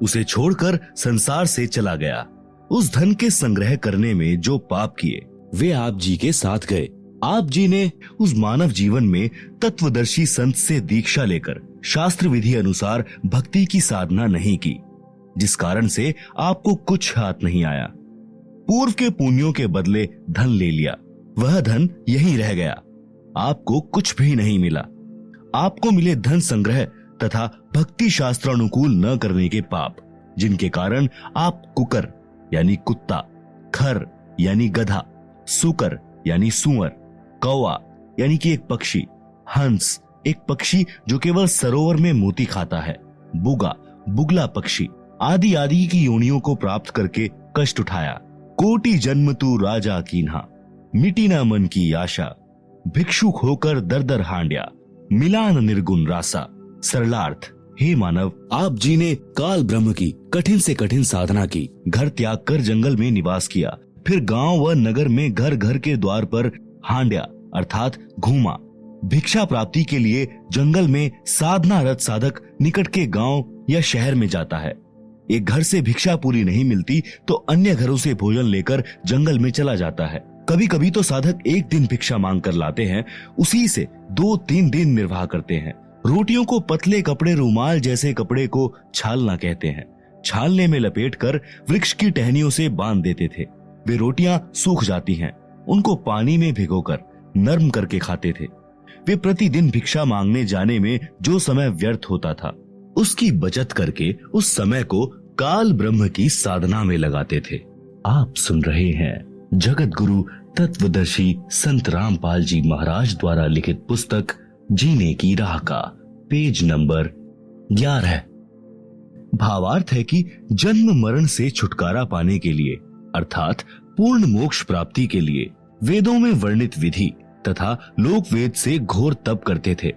उसे छोड़कर संसार से चला गया। उस धन के संग्रह करने में जो पाप किए वे आप जी के साथ गए। आप जी ने उस मानव जीवन में तत्वदर्शी संत से दीक्षा लेकर शास्त्र विधि अनुसार भक्ति की साधना नहीं की, जिस कारण से आपको कुछ हाथ नहीं आया। पूर्व के पुण्यों के बदले धन ले लिया, वह धन यहीं रह गया, आपको कुछ भी नहीं मिला। आपको मिले धन संग्रह तथा भक्ति शास्त्रानुकूल न करने के पाप, जिनके कारण आप कुकर यानी कुत्ता, खर यानी गधा, सुकर यानी सुअर, कौवा यानी कि एक पक्षी, हंस एक पक्षी जो केवल सरोवर में मोती खाता है, बुगा बुगला पक्षी आदि आदि की योनियों को प्राप्त करके कष्ट उठाया। कोटि जन्म तू राजा कीन्हा, मिटी न मन की आशा, भिक्षुक होकर दर दर हांड्या, मिलान निर्गुण रासा। सरलार्थ। हे मानव, आप जी ने काल ब्रह्म की कठिन से कठिन साधना की, घर त्याग कर जंगल में निवास किया, फिर गांव व नगर में घर घर के द्वार पर हांड्या अर्थात घूमा। भिक्षा प्राप्ति के लिए जंगल में साधनारत साधक निकट के गांव या शहर में जाता है। एक घर से भिक्षा पूरी नहीं मिलती तो अन्य घरों से भोजन लेकर जंगल में चला जाता है। कभी कभी तो साधक एक दिन भिक्षा मांग कर लाते हैं, उसी से 2-3 दिन निर्वाह करते हैं। रोटियों को पतले कपड़े रुमाल जैसे कपड़े को छालना कहते हैं। छालने में लपेटकर वृक्ष की टहनियों से बांध देते थे। वे रोटियां सूख जाती हैं, उनको पानी में भिगोकर नरम करके खाते थे। वे प्रतिदिन भिक्षा मांगने जाने में जो समय व्यर्थ होता था उसकी बचत करके उस समय को काल ब्रह्म की साधना में लगाते थे। आप सुन रहे हैं जगत गुरु तत्वदर्शी संत रामपाल जी महाराज द्वारा लिखित पुस्तक जीने की राह का पेज नंबर 11। भावार्थ है कि जन्म मरण से छुटकारा पाने के लिए अर्थात पूर्ण मोक्ष प्राप्ति के लिए वेदों में वर्णित विधि तथा लोक वेद से घोर तप करते थे।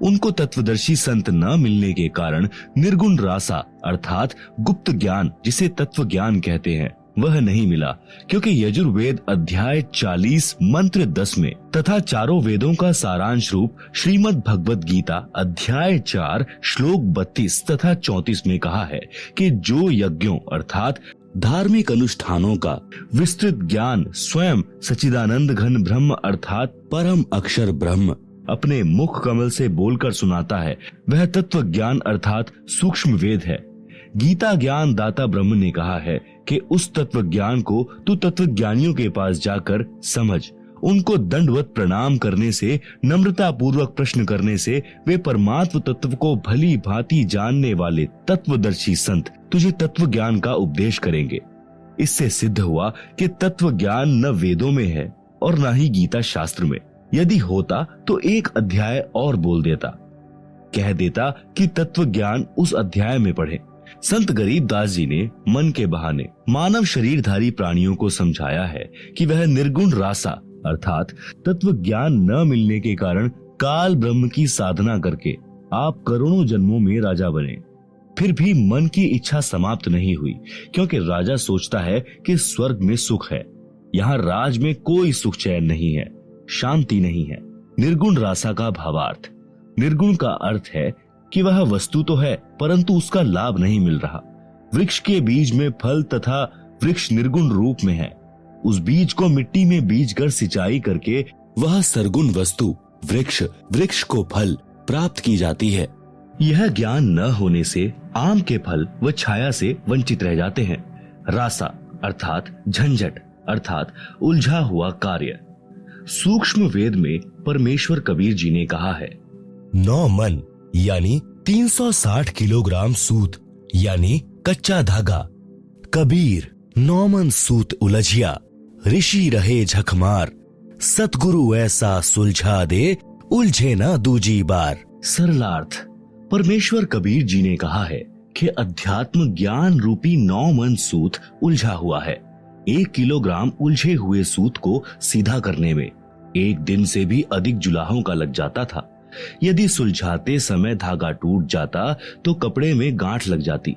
उनको तत्वदर्शी संत न मिलने के कारण निर्गुण रासा अर्थात गुप्त ज्ञान जिसे तत्व ज्ञान कहते हैं वह नहीं मिला, क्योंकि यजुर्वेद अध्याय 40 मंत्र 10 में तथा चारों वेदों का सारांश रूप श्रीमद् भगवद गीता अध्याय 4 श्लोक 32 तथा 34 में कहा है कि जो यज्ञों अर्थात धार्मिक अनुष्ठानों का विस्तृत ज्ञान स्वयं सच्चिदानंद घन ब्रह्म अर्थात परम अक्षर ब्रह्म अपने मुख कमल से बोलकर सुनाता है वह तत्व ज्ञान अर्थात सूक्ष्म वेद है। गीता ज्ञान दाता ब्रह्म ने कहा है कि उस तत्व ज्ञान को तू तत्व ज्ञानियों के पास जाकर समझ। उनको दंडवत प्रणाम करने से, नम्रता पूर्वक प्रश्न करने से वे परमात्म तत्व को भली भांति जानने वाले तत्वदर्शी संत तुझे तत्व ज्ञान का उपदेश करेंगे। इससे सिद्ध हुआ कि तत्व ज्ञान न वेदों में है और न ही गीता शास्त्र में। यदि होता तो एक अध्याय और बोल देता, कह देता कि तत्व ज्ञान उस अध्याय में पढ़े। संत गरीबदास जी ने मन के बहाने मानव शरीरधारी प्राणियों को समझाया है कि वह निर्गुण रासा अर्थात तत्व ज्ञान न मिलने के कारण काल ब्रह्म की साधना करके आप करोड़ों जन्मों में राजा बने। फिर भी मन की इच्छा समाप्त नहीं हुई, क्योंकि राजा सोचता है कि स्वर्ग में सुख है। यहाँ राज में कोई सुख चैन नहीं है, शांति नहीं है। निर्गुण रासा का भावार्थ, निर्गुण का अर्थ है कि वह वस्तु तो है परंतु उसका लाभ नहीं मिल रहा। वृक्ष के बीज में फल तथा वृक्ष निर्गुण रूप में है। उस बीज को मिट्टी में बीजकर सिंचाई करके वह सरगुण वस्तु वृक्ष को फल प्राप्त की जाती है। यह ज्ञान न होने से आम के फल व छाया से वंचित रह जाते हैं। रासा अर्थात झंझट अर्थात उलझा हुआ कार्य। सूक्ष्म वेद में परमेश्वर कबीर जी ने कहा है, 9 मन यानी 360 किलोग्राम सूत यानी कच्चा धागा। कबीर 9 मन सूत उलझिया, ऋषि रहे झकमार। सतगुरु ऐसा सुलझा दे, उलझे ना दूजी बार। सरलार्थ, परमेश्वर कबीर जी ने कहा है कि अध्यात्म ज्ञान रूपी 9 मन सूत उलझा हुआ है। 1 किलोग्राम उलझे हुए सूत को सीधा करने में 1 दिन से भी अधिक जुलाहों का लग जाता था। यदि सुलझाते समय धागा टूट जाता तो कपड़े में गांठ लग जाती।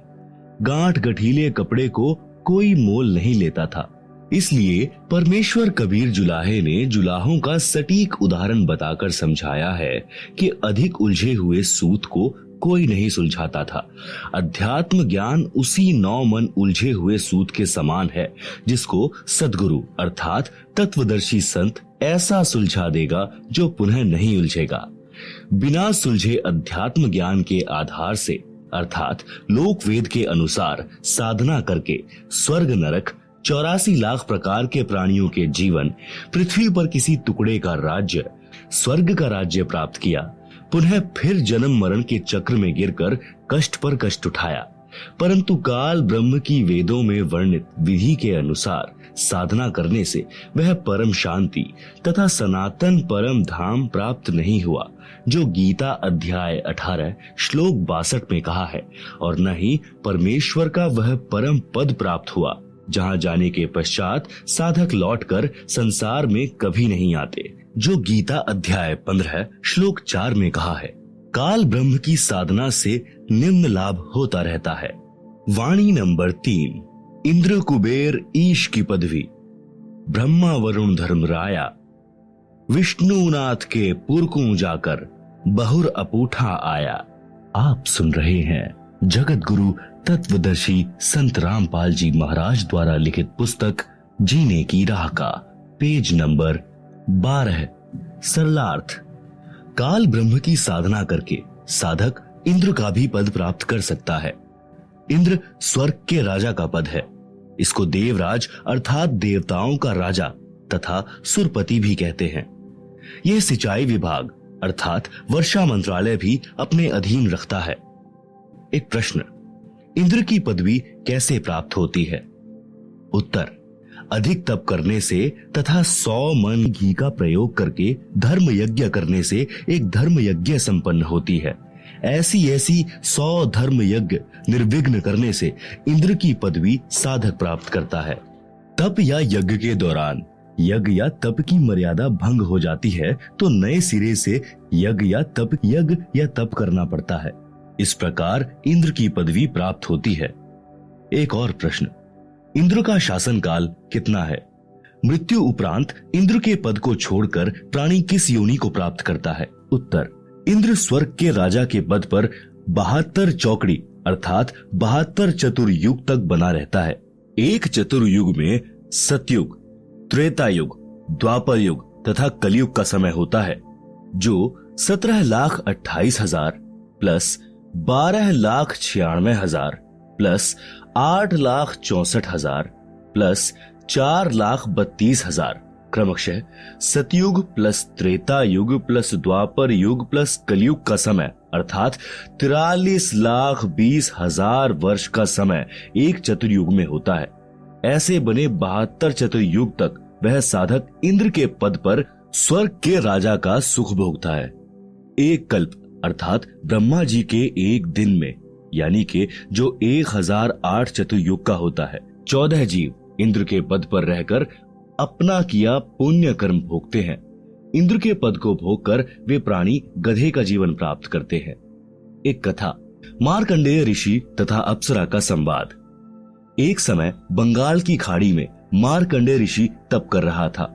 गांठ गठीले कपड़े को कोई मोल नहीं लेता था। इसलिए परमेश्वर कबीर जुलाहे ने जुलाहों का सटीक उदाहरण बताकर समझाया है कि अधिक उलझे हुए सूत को कोई नहीं सुलझाता था। अध्यात्म ज्ञान उसी 9 मन उलझे हुए सूत के समान है, जिसको सद्गुरु अर्थात तत्वदर्शी संत ऐसा सुलझा देगा जो पुनः नहीं उलझेगा। बिना सुलझे अध्यात्म ज्ञान के आधार से अर्थात लोक वेद के अनुसार साधना करके स्वर्ग नरक 84 लाख प्रकार के प्राणियों के जीवन, पृथ्वी पर किसी टुकड़े का राज्य, स्वर्ग का राज्य प्राप्त किया, पुनः फिर जन्म मरण के चक्र में गिरकर कष्ट पर कष्ट उठाया। परंतु काल ब्रह्म की वेदों में वर्णित विधि के अनुसार साधना करने से वह परम शांति तथा सनातन परम धाम प्राप्त नहीं हुआ, जो गीता अध्याय 18 श्लोक 62 में कहा है, और न ही परमेश्वर का वह परम पद प्राप्त हुआ, जहाँ जाने के पश्चात साधक लौटकर संसार में कभी नहीं आते, जो गीता अध्याय 15 श्लोक 4 में कहा है। काल ब्रह्म की साधना से निम्न लाभ होता रहता है। वाणी नंबर 3, इंद्र कुबेर ईश की पदवी, ब्रह्मा वरुण धर्मराया, विष्णुनाथ के पुरकू जाकर बहुर अपूठा आया। आप सुन रहे हैं जगत गुरु तत्वदर्शी संत रामपाल जी महाराज द्वारा लिखित पुस्तक जीने की राह का पेज नंबर 12। सरलार्थ, काल ब्रह्म की साधना करके साधक इंद्र का भी पद प्राप्त कर सकता है। इंद्र स्वर्ग के राजा का पद है। इसको देवराज अर्थात देवताओं का राजा तथा सुरपति भी कहते हैं। यह सिंचाई विभाग अर्थात वर्षा मंत्रालय भी अपने अधीन रखता है। एक प्रश्न, इंद्र की पदवी कैसे प्राप्त होती है? उत्तर, अधिक तप करने से तथा 100 मन घी का प्रयोग करके धर्म यज्ञ करने से एक धर्म यज्ञ संपन्न होती है। ऐसी 100 धर्म यज्ञ निर्विघ्न करने से इंद्र की पदवी साधक प्राप्त करता है। तप या यज्ञ के दौरान यज्ञ या तप की मर्यादा भंग हो जाती है तो नए सिरे से यज्ञ या तप करना पड़ता है। इस प्रकार इंद्र की पदवी प्राप्त होती है। एक और प्रश्न, इंद्र का शासन काल कितना है? मृत्यु उपरांत इंद्र के पद को छोड़कर प्राणी किस योनि को प्राप्त करता है? उत्तर, इंद्र स्वर्ग के राजा के पद पर 72 चौकड़ी अर्थात 72 चतुर्युग तक बना रहता है। एक चतुर्युग में सतयुग, त्रेता युग, द्वापर युग तथा कलयुग का समय होता है। जो 17,28,000 प्लस 12,96,000 प्लस 8,64,000 प्लस 4,32,000 क्रमशः सतयुग प्लस त्रेता युग प्लस द्वापर युग प्लस कलयुग का समय अर्थात 43,20,000 वर्ष का समय एक चतुर्युग में होता है। ऐसे बने 72 चतुर्युग तक वह साधक इंद्र के पद पर स्वर्ग के राजा का सुख भोगता है। एक कल्प अर्थात ब्रह्मा जी के एक दिन में यानी कि जो 1008 चतुर्युग का होता है 14 जीव इंद्र के पद पर रहकर अपना किया पुण्य कर्म भोगते हैं। इंद्र के पद को भोगकर वे प्राणी गधे का जीवन प्राप्त करते हैं। एक कथा, मार्कंडेय ऋषि तथा अप्सरा का संवाद। एक समय बंगाल की खाड़ी में मार्कंडेय ऋषि तप कर रहा था।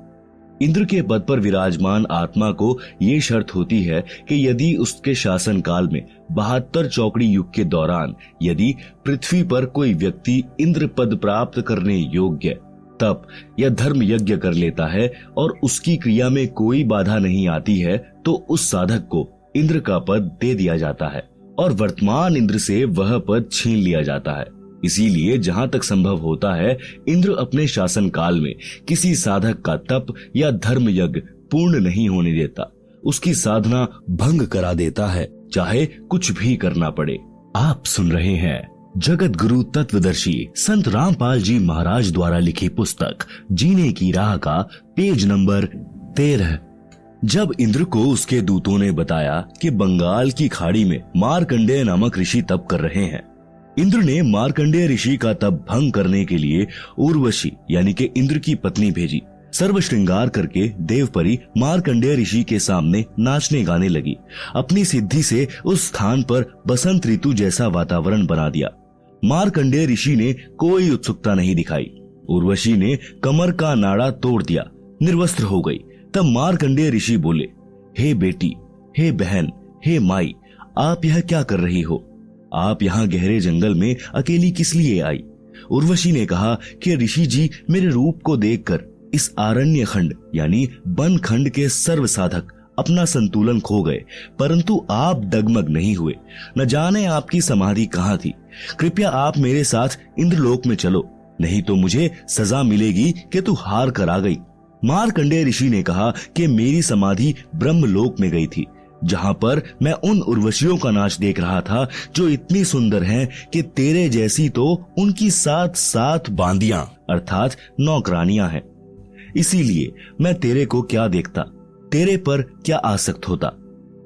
इंद्र के पद पर विराजमान आत्मा को ये शर्त होती है कि यदि उसके शासन काल में 72 चौकड़ी युग के दौरान यदि पृथ्वी पर कोई व्यक्ति इंद्र पद प्राप्त करने योग्य तप या धर्म यज्ञ कर लेता है और उसकी क्रिया में कोई बाधा नहीं आती है तो उस साधक को इंद्र का पद दे दिया जाता है और वर्तमान इंद्र से वह पद छीन लिया जाता है। इसीलिए जहां तक संभव होता है इंद्र अपने शासन काल में किसी साधक का तप या धर्म यज्ञ पूर्ण नहीं होने देता, उसकी साधना भंग करा देता है, चाहे कुछ भी करना पड़े। आप सुन रहे हैं जगत गुरु तत्वदर्शी संत रामपाल जी महाराज द्वारा लिखी पुस्तक जीने की राह का पेज नंबर 13। जब इंद्र को उसके दूतों ने बताया कि बंगाल की खाड़ी में मार्कंडेय नामक ऋषि तप कर रहे हैं, इंद्र ने मार्कंडेय ऋषि का तप भंग करने के लिए उर्वशी यानी कि इंद्र की पत्नी भेजी। सर्व श्रृंगार करके देवपरी मार्कंडेय ऋषि के सामने नाचने गाने लगी। अपनी सिद्धि से उस स्थान पर बसंत ऋतु जैसा वातावरण बना दिया। मार्कंडेय ऋषि ने कोई उत्सुकता नहीं दिखाई। उर्वशी ने कमर का नाड़ा तोड़ दिया, निर्वस्त्र हो गई। तब मार्कंडेय ऋषि बोले, हे बेटी, हे बहन, हे माई, आप यह क्या कर रही हो? आप यहाँ गहरे जंगल में अकेली किस लिए आई? उर्वशी ने कहा कि ऋषि जी मेरे रूप को देखकर इस आरण्य खंड यानी वन खंड के सर्व साधक अपना संतुलन खो गए, परंतु आप डगमग नहीं हुए। न जाने आपकी समाधि कहाँ थी। कृपया आप मेरे साथ इंद्रलोक में चलो, नहीं तो मुझे सजा मिलेगी कि तू हार कर आ गई। मार्कंडेय ऋषि ने कहा कि मेरी समाधि ब्रह्मलोक में गई थी, जहां पर मैं उन उर्वशियों का नाच देख रहा था जो इतनी सुंदर हैं कि तेरे जैसी तो उनकी 7 बांदियां अर्थात नौकरानियां हैं। इसीलिए मैं तेरे को क्या देखता, तेरे पर क्या आसक्त होता।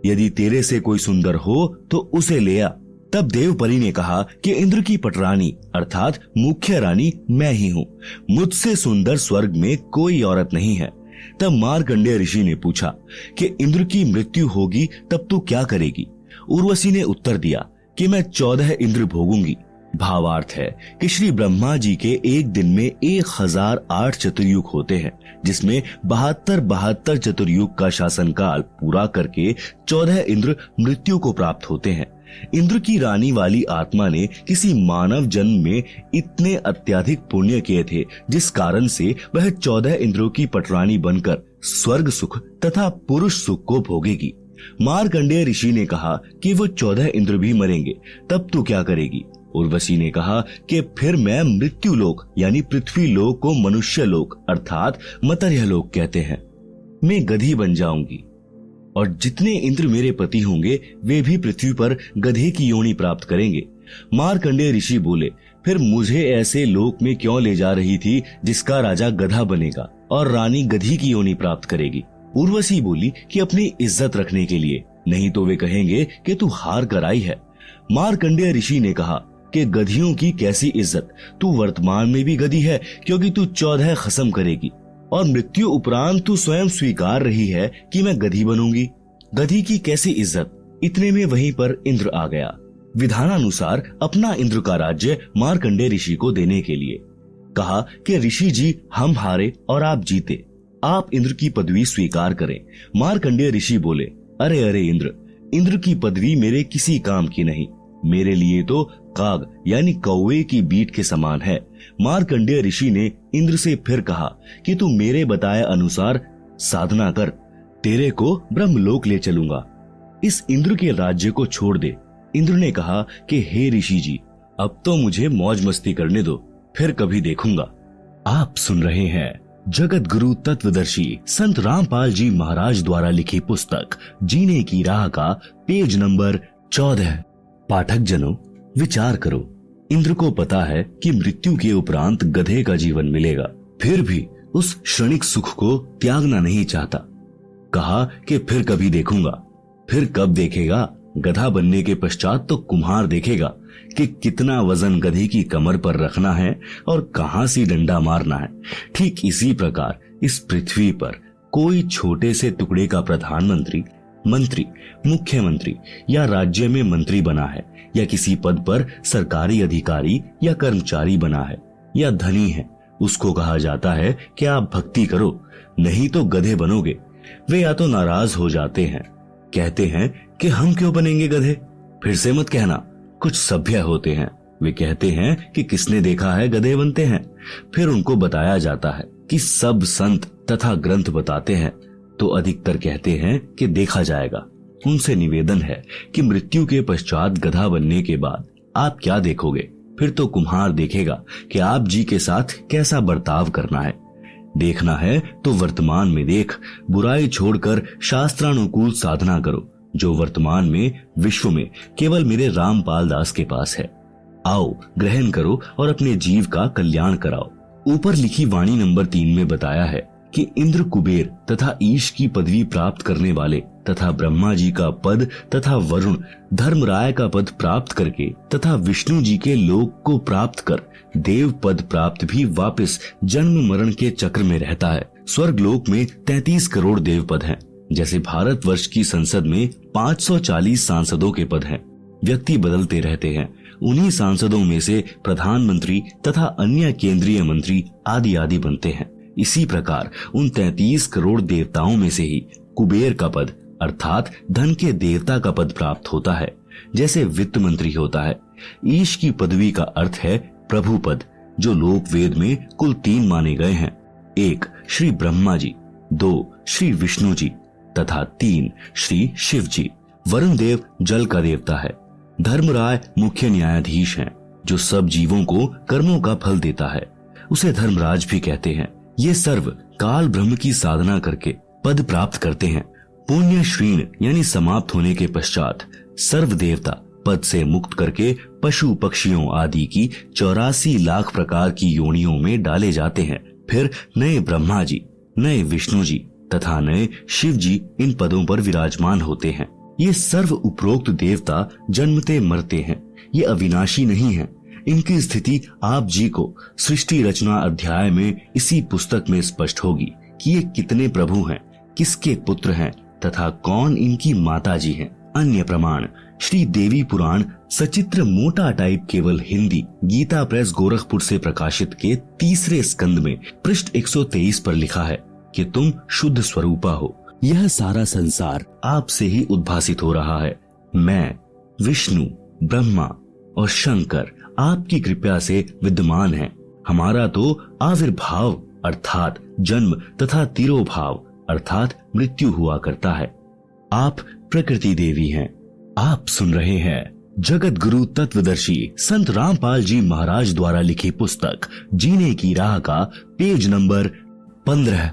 यदि तेरे से कोई सुंदर हो तो उसे ले आ। तब देवपरी ने कहा कि इंद्र की पटरानी अर्थात मुख्य रानी मैं ही हूँ, मुझसे सुंदर स्वर्ग में कोई औरत नहीं है। तब मार्कंडेय ऋषि ने पूछा कि इंद्र की मृत्यु होगी तब तू क्या करेगी? उर्वशी ने उत्तर दिया कि मैं 14 इंद्र भोगूंगी। भावार्थ है कि श्री ब्रह्मा जी के एक दिन में 1008 चतुर्युग होते हैं, जिसमें 72 चतुर्युग का शासन काल पूरा करके 14 इंद्र मृत्यु को प्राप्त होते हैं। इंद्र की रानी वाली आत्मा ने किसी मानव जन्म में इतने अत्यधिक पुण्य किए थे, जिस कारण से वह 14 इंद्रों की पटरानी बनकर स्वर्ग सुख तथा पुरुष सुख को भोगेगी। मार्कंडेय ऋषि ने कहा कि वो 14 इंद्र भी मरेंगे, तब तू क्या करेगी? उर्वशी ने कहा कि फिर मैं मृत्यु लोक यानी पृथ्वी लोक को मनुष्य लोक अर्थात मर्त्य लोक कहते हैं, मैं गधी बन जाऊंगी और जितने इंद्र मेरे पति होंगे वे भी पृथ्वी पर गधे की योनि प्राप्त करेंगे। मार्कंडेय ऋषि बोले, फिर मुझे ऐसे लोक में क्यों ले जा रही थी जिसका राजा गधा बनेगा और रानी गधी की योनि प्राप्त करेगी? उर्वशी बोली कि अपनी इज्जत रखने के लिए, नहीं तो वे कहेंगे कि तू हार कर आई है। मार्कंडेय ऋषि ने कहा कि गधियों की कैसी इज्जत, तू वर्तमान में भी गधी है क्योंकि तू 14 खसम करेगी और मृत्यु उपरांत तू स्वयं स्वीकार रही है कि मैं गधी बनूंगी। गधी की कैसी इज्जत? इतने में वहीं पर इंद्र आ गया, विधानानुसार अपना इंद्र का राज्य मार्कंडेय ऋषि को देने के लिए। कहा कि ऋषि जी हम हारे और आप जीते, आप इंद्र की पदवी स्वीकार करें। मार्कंडेय ऋषि बोले, अरे अरे इंद्र की पदवी मेरे किसी काम की नहीं, मेरे लिए तो काग यानी कौवे की बीट के समान है। मार्कंडेय ऋषि ने इंद्र से फिर कहा कि तू मेरे बताए अनुसार साधना कर, तेरे को ब्रह्मलोक ले चलूंगा। इस इंद्र के राज्य को छोड़ दे। इंद्र ने कहा कि हे ऋषि जी, अब तो मुझे मौज मस्ती करने दो, फिर कभी देखूंगा। आप सुन रहे हैं जगत गुरु तत्वदर्शी संत रामपाल जी महाराज द्वारा लिखी पुस्तक जीने की राह का पेज नंबर 14। पाठक जनों, विचार करो। इंद्र को पता है कि मृत्यु के उपरांत गधे का जीवन मिलेगा, फिर भी उस क्षणिक सुख को त्यागना नहीं चाहता। कहा कि फिर कभी देखूंगा। फिर कब देखेगा? गधा बनने के पश्चात तो कुम्हार देखेगा कि कितना वजन गधे की कमर पर रखना है और कहां से डंडा मारना है। ठीक इसी प्रकार इस पृथ्वी पर कोई छोटे से टुकड़े का प्रधानमंत्री, मंत्री, मुख्यमंत्री या राज्य में मंत्री बना है, या किसी पद पर सरकारी अधिकारी या कर्मचारी बना है, या धनी है, उसको कहा जाता है कि आप भक्ति करो, नहीं तो गधे बनोगे। वे या तो नाराज हो जाते हैं, कहते हैं कि हम क्यों बनेंगे गधे। फिर से मत कहना। कुछ सभ्य होते हैं, वे कहते हैं कि किसने देखा है गधे बनते हैं। फिर उनको बताया जाता है कि सब संत तथा ग्रंथ बताते हैं, तो अधिकतर कहते हैं कि देखा जाएगा। उनसे निवेदन है कि मृत्यु के पश्चात गधा बनने के बाद आप क्या देखोगे? फिर तो कुम्हार देखेगा कि आप जी के साथ कैसा बर्ताव करना है। देखना है तो वर्तमान में देख, बुराई छोड़कर शास्त्रानुकूल साधना करो, जो वर्तमान में विश्व में केवल मेरे रामपाल दास के पास है। आओ ग्रहण करो और अपने जीव का कल्याण कराओ। ऊपर लिखी वाणी नंबर 3 में बताया है कि इंद्र, कुबेर तथा ईश की पदवी प्राप्त करने वाले तथा ब्रह्मा जी का पद तथा वरुण, धर्मराय का पद प्राप्त करके तथा विष्णु जी के लोक को प्राप्त कर देव पद प्राप्त भी वापस जन्म मरण के चक्र में रहता है। स्वर्ग लोक में 33 करोड़ देव पद हैं, जैसे भारतवर्ष की संसद में 540 सांसदों के पद हैं। व्यक्ति बदलते रहते हैं। उन्हीं सांसदों में से प्रधानमंत्री तथा अन्य केंद्रीय मंत्री आदि आदि बनते हैं। इसी प्रकार उन 33 करोड़ देवताओं में से ही कुबेर का पद अर्थात धन के देवता का पद प्राप्त होता है, जैसे वित्त मंत्री होता है। ईश की पदवी का अर्थ है प्रभु पद, जो लोक वेद में कुल 3 माने गए हैं। 1 श्री ब्रह्मा जी, 2 श्री विष्णु जी तथा 3 श्री शिव जी। वरुण देव जल का देवता है। धर्मराय मुख्य न्यायाधीश हैं, जो सब जीवों को कर्मों का फल देता है। उसे धर्मराज भी कहते हैं। ये सर्व काल ब्रह्म की साधना करके पद प्राप्त करते हैं। पुण्य श्रीण यानी समाप्त होने के पश्चात सर्व देवता पद से मुक्त करके पशु पक्षियों आदि की 84 लाख प्रकार की योनियों में डाले जाते हैं। फिर नए ब्रह्मा जी, नए विष्णु जी तथा नए शिव जी इन पदों पर विराजमान होते हैं। ये सर्व उपरोक्त देवता जन्मते मरते हैं, ये अविनाशी नहीं है। इनकी स्थिति आप जी को सृष्टि रचना अध्याय में इसी पुस्तक में स्पष्ट होगी कि ये कितने प्रभु हैं, किसके पुत्र हैं तथा कौन इनकी माता जी हैं। अन्य प्रमाण श्री देवी पुराण सचित्र मोटा टाइप केवल हिंदी गीता प्रेस गोरखपुर से प्रकाशित के 3 स्कंद में पृष्ठ 123 पर लिखा है कि तुम शुद्ध स्वरूपा हो। यह सारा संसार आपसे ही उद्भासित हो रहा है। मैं, विष्णु, ब्रह्मा और शंकर आपकी कृपा से विद्यमान हैं। हमारा तो आविर्भाव अर्थात जन्म तथा तिरोभाव अर्थात मृत्यु हुआ करता है। आप प्रकृति देवी हैं। आप सुन रहे हैं जगत गुरु तत्वदर्शी संत रामपाल जी महाराज द्वारा लिखी पुस्तक जीने की राह का पेज नंबर 15।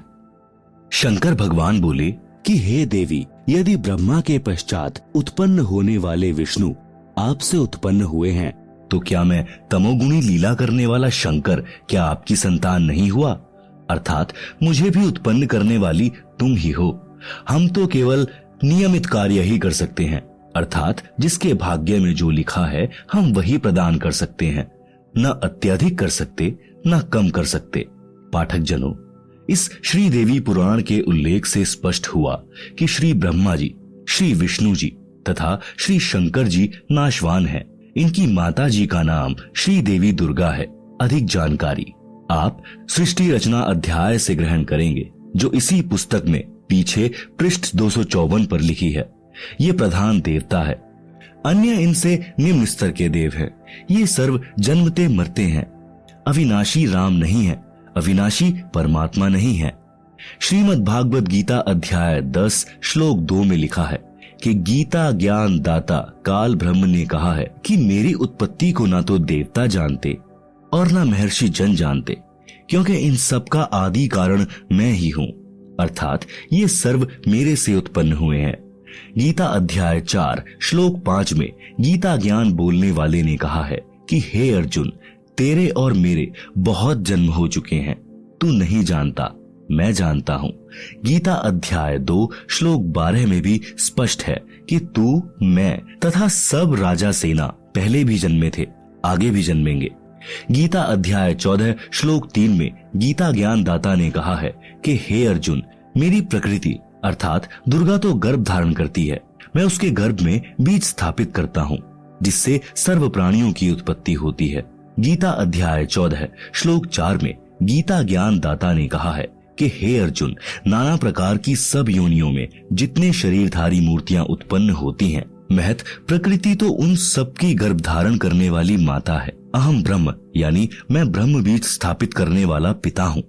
शंकर भगवान बोले कि हे देवी, यदि ब्रह्मा के पश्चात उत्पन्न होने वाले विष्णु आपसे उत्पन्न हुए हैं, तो क्या मैं तमोगुणी लीला करने वाला शंकर क्या आपकी संतान नहीं हुआ? अर्थात मुझे भी उत्पन्न करने वाली तुम ही हो। हम तो केवल नियमित कार्य ही कर सकते हैं, अर्थात जिसके भाग्य में जो लिखा है हम वही प्रदान कर सकते हैं। न अत्यधिक कर सकते न कम कर सकते। पाठक जनों, इस श्री देवी पुराण के उल्लेख से स्पष्ट हुआ कि श्री ब्रह्मा जी, श्री विष्णु जी तथा श्री शंकर जी नाशवान हैं। इनकी माता जी का नाम श्री देवी दुर्गा है। अधिक जानकारी आप सृष्टि रचना अध्याय से ग्रहण करेंगे, जो इसी पुस्तक में पीछे पृष्ठ 254 पर लिखी है। ये प्रधान देवता है। अन्य इनसे निम्न स्तर के देव हैं। ये सर्व जन्मते मरते हैं। अविनाशी राम नहीं है, अविनाशी परमात्मा नहीं है। श्रीमद् भागवत गीता अध्याय 10 श्लोक 2 में लिखा है कि गीता ज्ञान दाता काल ब्रह्म ने कहा है कि मेरी उत्पत्ति को ना तो देवता जानते और ना महर्षि जन जानते, क्योंकि इन सब का आदि कारण मैं ही हूँ, अर्थात ये सर्व मेरे से उत्पन्न हुए हैं। गीता अध्याय 4 श्लोक 5 में गीता ज्ञान बोलने वाले ने कहा है कि हे अर्जुन, तेरे और मेरे बहुत जन्म हो चुके हैं, तू नहीं जानता, मैं जानता हूँ। गीता अध्याय 2 श्लोक 12 में भी स्पष्ट है कि तू, मैं तथा सब राजा सेना पहले भी जन्मे थे, आगे भी जन्मेंगे। गीता अध्याय 14 श्लोक 3 में गीता ज्ञान दाता ने कहा है कि हे अर्जुन, मेरी प्रकृति अर्थात दुर्गा तो गर्भ धारण करती है, मैं उसके गर्भ में बीज स्थापित करता हूँ, जिससे सर्व प्राणियों की उत्पत्ति होती है। गीता अध्याय 14 श्लोक 4 में गीता ज्ञान दाता ने कहा है कि हे अर्जुन, नाना प्रकार की सब योनियों में जितने शरीरधारी मूर्तियां उत्पन्न होती हैं, महत प्रकृति तो उन सब की गर्भ धारण करने वाली माता है। अहम ब्रह्म यानी मैं ब्रह्म बीज स्थापित करने वाला पिता हूँ।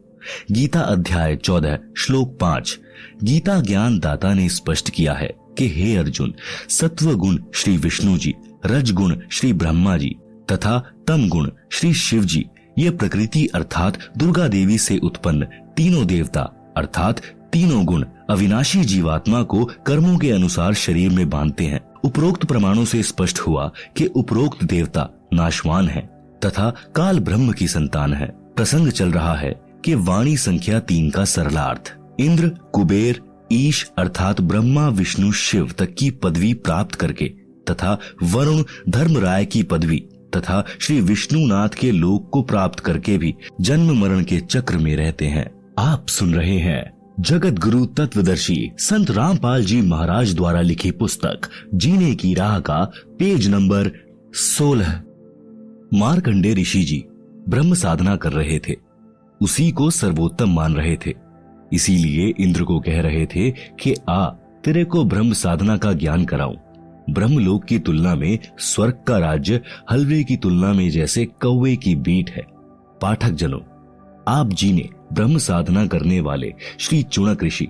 गीता अध्याय 14 श्लोक 5 गीता ज्ञान दाता ने स्पष्ट किया है कि हे अर्जुन, सत्व गुण श्री विष्णु जी, रज गुण श्री ब्रह्मा जी तथा तम गुण श्री शिव जी, ये प्रकृति अर्थात दुर्गा देवी से उत्पन्न तीनों देवता अर्थात तीनों गुण अविनाशी जीवात्मा को कर्मों के अनुसार शरीर में बांधते हैं। उपरोक्त प्रमाणों से स्पष्ट हुआ कि उपरोक्त देवता नाशवान है तथा काल ब्रह्म की संतान है। प्रसंग चल रहा है कि वाणी संख्या 3 का सरलार्थ इंद्र, कुबेर, ईश अर्थात ब्रह्मा विष्णु शिव तक की पदवी प्राप्त करके तथा वरुण धर्मराय की पदवी तथा श्री विष्णुनाथ के लोक को प्राप्त करके भी जन्म मरण के चक्र में रहते हैं। आप सुन रहे हैं जगत गुरु तत्वदर्शी संत रामपाल जी महाराज द्वारा लिखी पुस्तक जीने की राह का पेज नंबर 16। मार्कंडेय ऋषि जी ब्रह्म साधना कर रहे थे, उसी को सर्वोत्तम मान रहे थे, इसीलिए इंद्र को कह रहे थे कि आ, तेरे को ब्रह्म साधना का ज्ञान कराऊं। ब्रह्मलोक की तुलना में स्वर्ग का राज्य हलवे की तुलना में जैसे कौवे की बीट है। पाठक जनों, आप जी ने ब्रह्म साधना करने वाले श्री चुणक ऋषि,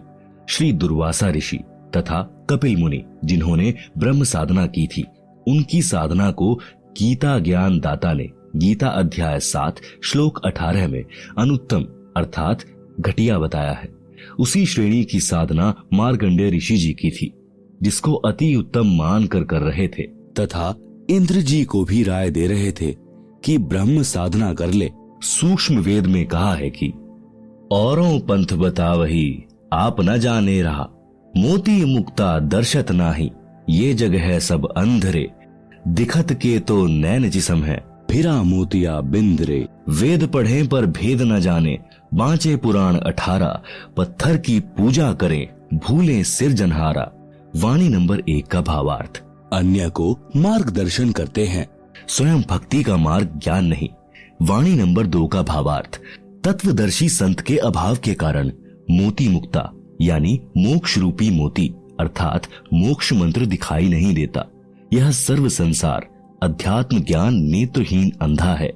श्री दुर्वासा ऋषि तथा कपिल मुनि जिन्होंने ब्रह्म साधना की थी, उनकी साधना को गीता ज्ञान दाता ने गीता अध्याय 7 श्लोक 18 में अनुत्तम अर्थात घटिया बताया है। उसी श्रेणी की साधना मार्कंडेय ऋषि जी की थी, जिसको अति उत्तम मान कर रहे थे तथा इंद्र जी को भी राय दे रहे थे कि ब्रह्म साधना कर ले। सूक्ष्म वेद में कहा है कि औरों पंथ बतावही आप न जाने रहा, मोती मुक्ता दर्शत नाही, ये जग है सब अंधरे, दिखत के तो नैन जिसम है, फिरा मोतिया बिंदरे, वेद पढ़े पर भेद न जाने, बांचे पुराण 18, पत्थर की पूजा करें भूले सिरजनहारा। वाणी नंबर 1 का भावार्थ अन्य को मार्गदर्शन करते हैं, स्वयं भक्ति का मार्ग ज्ञान नहीं। वाणी नंबर 2 का भावार्थ तत्वदर्शी संत के अभाव के कारण मोती मुक्ता यानी मोक्ष रूपी मोती अर्थात मोक्ष मंत्र दिखाई नहीं देता। यह सर्व संसार अध्यात्म ज्ञान नेत्रहीन अंधा है।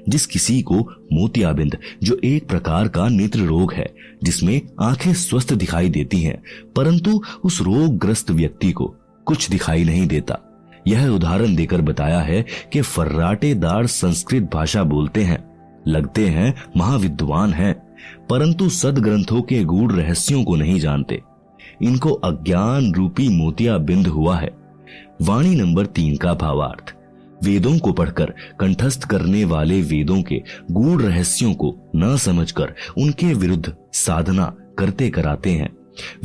जिस किसी को मोतियाबिंद जो एक प्रकार का नेत्र रोग है, जिसमें आंखें स्वस्थ दिखाई देती हैं, परंतु उस रोग ग्रस्त व्यक्ति को कुछ दिखाई नहीं देता। यह उदाहरण देकर बताया है कि फर्राटेदार संस्कृत भाषा बोलते हैं, लगते हैं महाविद्वान हैं, परंतु सदग्रंथों के गूढ़ रहस्यों को नहीं जानते। इनको अज्ञान रूपी मोतियाबिंद हुआ है। वाणी नंबर 3 का भावार्थ वेदों को पढ़कर कंठस्थ करने वाले वेदों के गूढ़ रहस्यों को न समझकर उनके विरुद्ध साधना करते कराते हैं।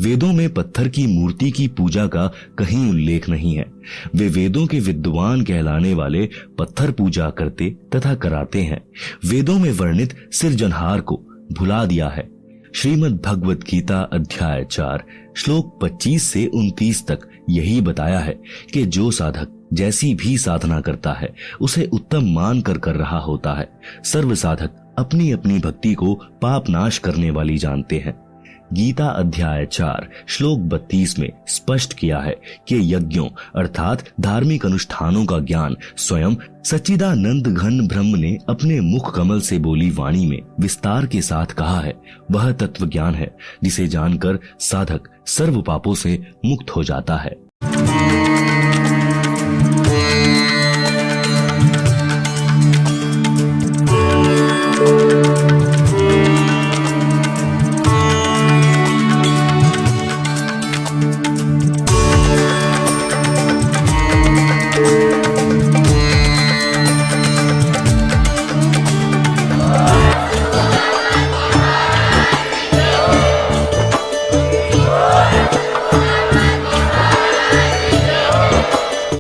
वेदों में पत्थर की मूर्ति की पूजा का कहीं उल्लेख नहीं है। वे वेदों के विद्वान कहलाने वाले पत्थर पूजा करते तथा कराते हैं। वेदों में वर्णित सिरजनहार को भुला दिया है। श्रीमद् भगवत गीता अध्याय 4 श्लोक 25 से 29 तक यही बताया है कि जो साधक जैसी भी साधना करता है उसे उत्तम मान कर रहा होता है। सर्व साधक अपनी अपनी भक्ति को पाप नाश करने वाली जानते हैं। गीता अध्याय 4 श्लोक 32 में स्पष्ट किया है कि यज्ञों अर्थात धार्मिक अनुष्ठानों का ज्ञान स्वयं सच्चिदानंद घन ब्रह्म ने अपने मुख कमल से बोली वाणी में विस्तार के साथ कहा है। वह तत्व ज्ञान है जिसे जानकर साधक सर्व पापों से मुक्त हो जाता है।